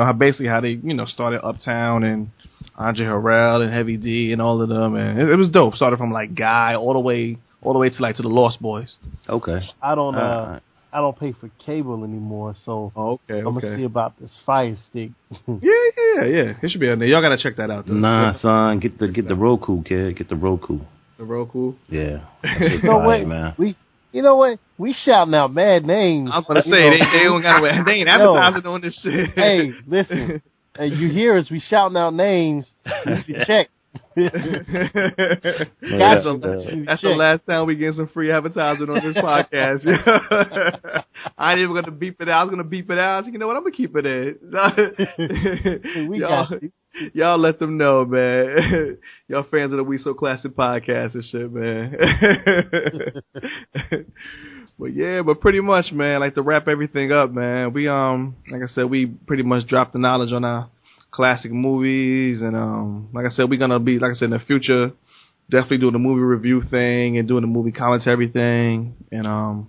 started Uptown and Andre Harrell and Heavy D and all of them, and it was dope. Started from like Guy all the way to the Lost Boys. Okay. I don't pay for cable anymore, so I'm gonna see about this Fire Stick. yeah. It should be on there. Y'all gotta check that out though. Nah, son, get the Roku, kid. Get the Roku. The Roku. Yeah. You know what, man? We shouting out mad names. I was gonna say they ain't advertising on this shit. Hey, listen. You hear us? We shouting out names. You need to check. That's the last time we get some free advertising on this podcast. I ain't even gonna beep it out. I was gonna beep it out. You know what? I'm gonna keep it in. Y'all let them know, man. Y'all fans of the We So Classic podcast and shit, man. But pretty much, man, like to wrap everything up, man, we like I said, we pretty much dropped the knowledge on our classic movies, and like I said, we're gonna be, like I said, in the future, definitely doing the movie review thing and doing the movie commentary thing, and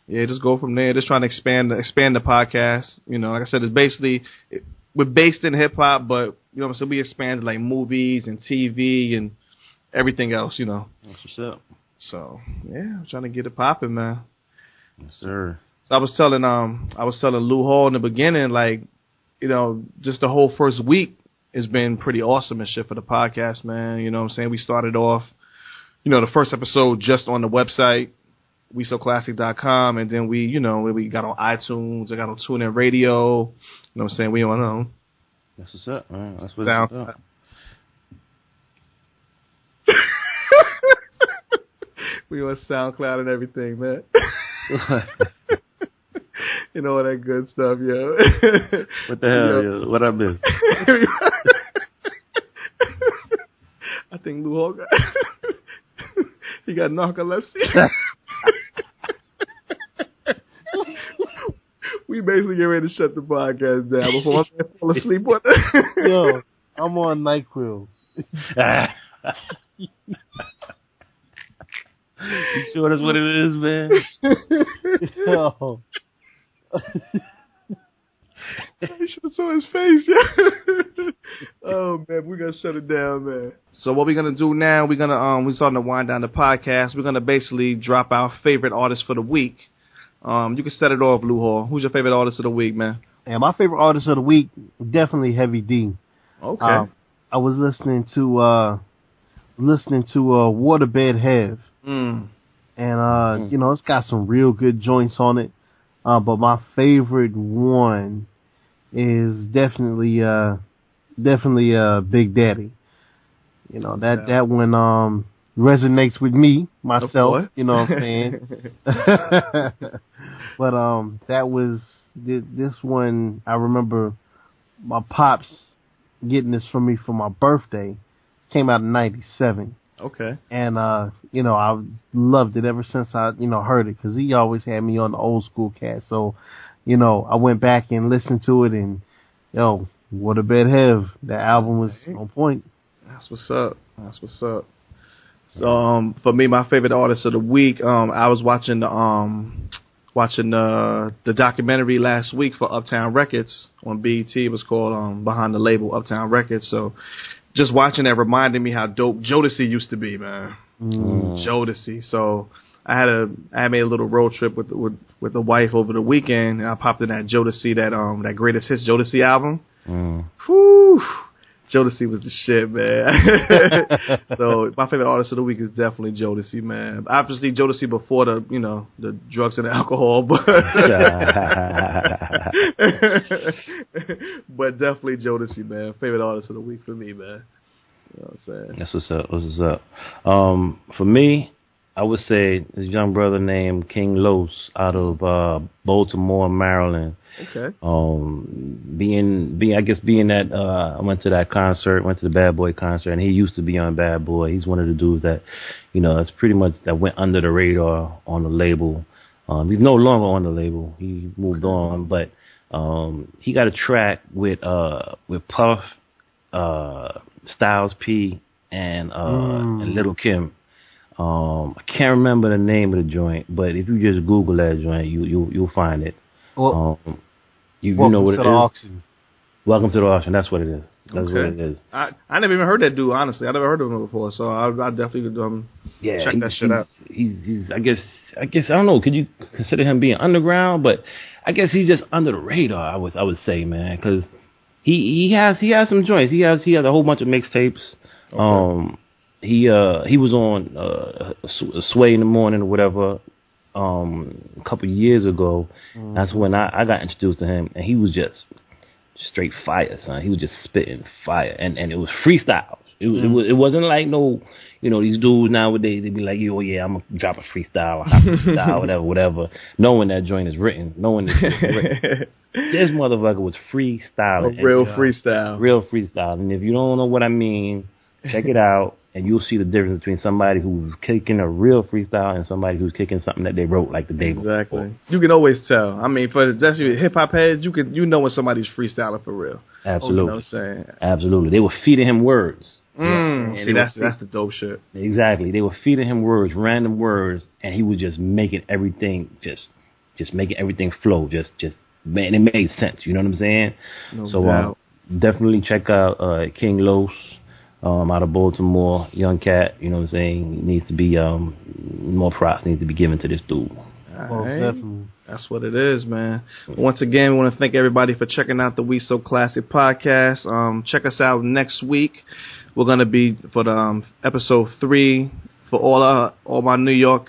just go from there. Just trying to expand the podcast. Like I said, it's basically we're based in hip hop, but so we expanded like movies and TV and everything else. That's what's up. So I'm trying to get it popping, man. Yes, sir. So I was telling Lou Hall in the beginning, like, just the whole first week has been pretty awesome and shit for the podcast, man. You know what I'm saying? We started off, the first episode just on the website, WeSoClassic.com, and then we got on iTunes, I got on TuneIn Radio. You know what I'm saying? We on That's what's up, man. That's what's up. We on SoundCloud and everything, man. All that good stuff, yo. What the hell, yo? What I missed? I think Lou Hall he got narcolepsy. We basically get ready to shut the podcast down before my man fall asleep one day. Yo, I'm on NyQuil. You sure that's what it is, man? Yo. You should have saw his face, yeah. Oh man, we gotta shut it down, man. So what we're gonna do now? We're starting to wind down the podcast. We're gonna basically drop our favorite artist for the week. You can set it off, Lou Hall. Who's your favorite artist of the week, man? And my favorite artist of the week, definitely Heavy D. Okay. I was listening to Waterbed Hev. And it's got some real good joints on it. But my favorite one is definitely Big Daddy. That one resonates with me, myself, you know what I'm saying? But that was this one. I remember my pops getting this for me for my birthday. It came out in '97. Okay. And I loved it ever since I heard it, because he always had me on the old school cat. So I went back and listened to it, and Waterbed Hev, that album was on point. That's what's up. So for me, my favorite artist of the week, I was watching the documentary last week for Uptown Records on BET. It was called Behind the Label, Uptown Records. So just watching that reminded me how dope Jodeci used to be, man. Jodeci. So I made a little road trip with the wife over the weekend, and I popped in that Jodeci, that Greatest Hits Jodeci album. Whew. Jodeci was the shit, man. So my favorite artist of the week is definitely Jodeci, man. Obviously Jodeci before the drugs and the alcohol, but but definitely Jodeci, man. Favorite artist of the week for me, man. You know what I'm saying? That's what's up. What's up? For me, I would say this young brother named King Los out of Baltimore, Maryland. Okay. Being that I went to that concert, went to the Bad Boy concert, and he used to be on Bad Boy. He's one of the dudes that, it's pretty much that went under the radar on the label. He's no longer on the label. He moved on, but he got a track with Puff, Styles P, and Little Kim. I can't remember the name of the joint, but if you just Google that joint, you'll find it. Well, you know what it is. Auction. Welcome to the auction. That's what it is. That's Okay. what it is. I never even heard that dude, honestly. I never heard of him before, so I definitely could check that shit out. He's I guess I don't know. Could you consider him being underground? But I guess he's just under the radar. I would say, man, because he has some joints. He has a whole bunch of mixtapes. Okay. He was on Sway in the Morning or whatever a couple of years ago. That's when I got introduced to him, and he was just straight fire, son. He was just spitting fire, and it was freestyle. It wasn't like no, these dudes nowadays, they be like, oh yeah, I'm gonna drop a freestyle, whatever. Knowing that joint is written, knowing this joint is written. This motherfucker was freestyling. Freestyle. Real freestyle. And if you don't know what I mean, check it out, and you'll see the difference between somebody who's kicking a real freestyle and somebody who's kicking something that they wrote like the day before. Exactly. You can always tell. I mean, for especially hip hop heads, you know when somebody's freestyling for real. Absolutely. You know what I'm saying? Absolutely. They were feeding him words. See, that's the dope shit. Exactly. They were feeding him words, random words, and he was just making everything just making everything flow. Man, it made sense. You know what I'm saying? No so doubt. Definitely check out King Los out of Baltimore, young cat. You know what I'm saying? He needs to be more props needs to be given to this dude. All right. That's what it is, man. Once again, we want to thank everybody for checking out the We So Classic podcast. Check us out next week. We're gonna be for the episode 3 for all my New York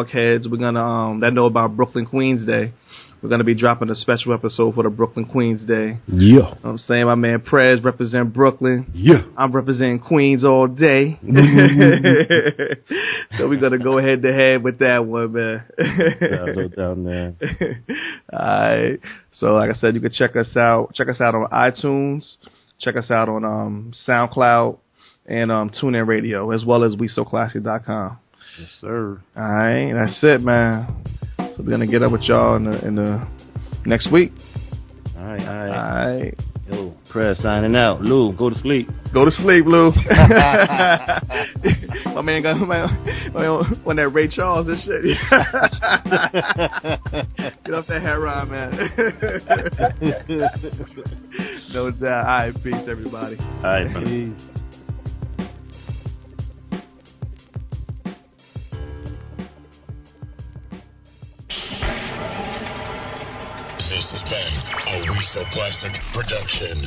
heads. We're gonna that know about Brooklyn Queens Day. We're gonna be dropping a special episode for the Brooklyn Queens Day. Yeah. You know what I'm saying? My man Prez represent Brooklyn. Yeah. I'm representing Queens all day. So we're gonna go head to head with that one, man. No doubt, man. Alright. So like I said, you can check us out on iTunes. Check us out on SoundCloud and TuneIn Radio, as well as WeSoClassic.com. Yes, sir. All right, that's it, man. So we're gonna get up with y'all in the next week. All right. All right. Yo, Prez signing out. Lou, go to sleep. Go to sleep, Lou. my man got on that Ray Charles and shit. Get off that heroin, man. No doubt. All right, peace, everybody. All right, man. Peace. This has been a We So Classic production.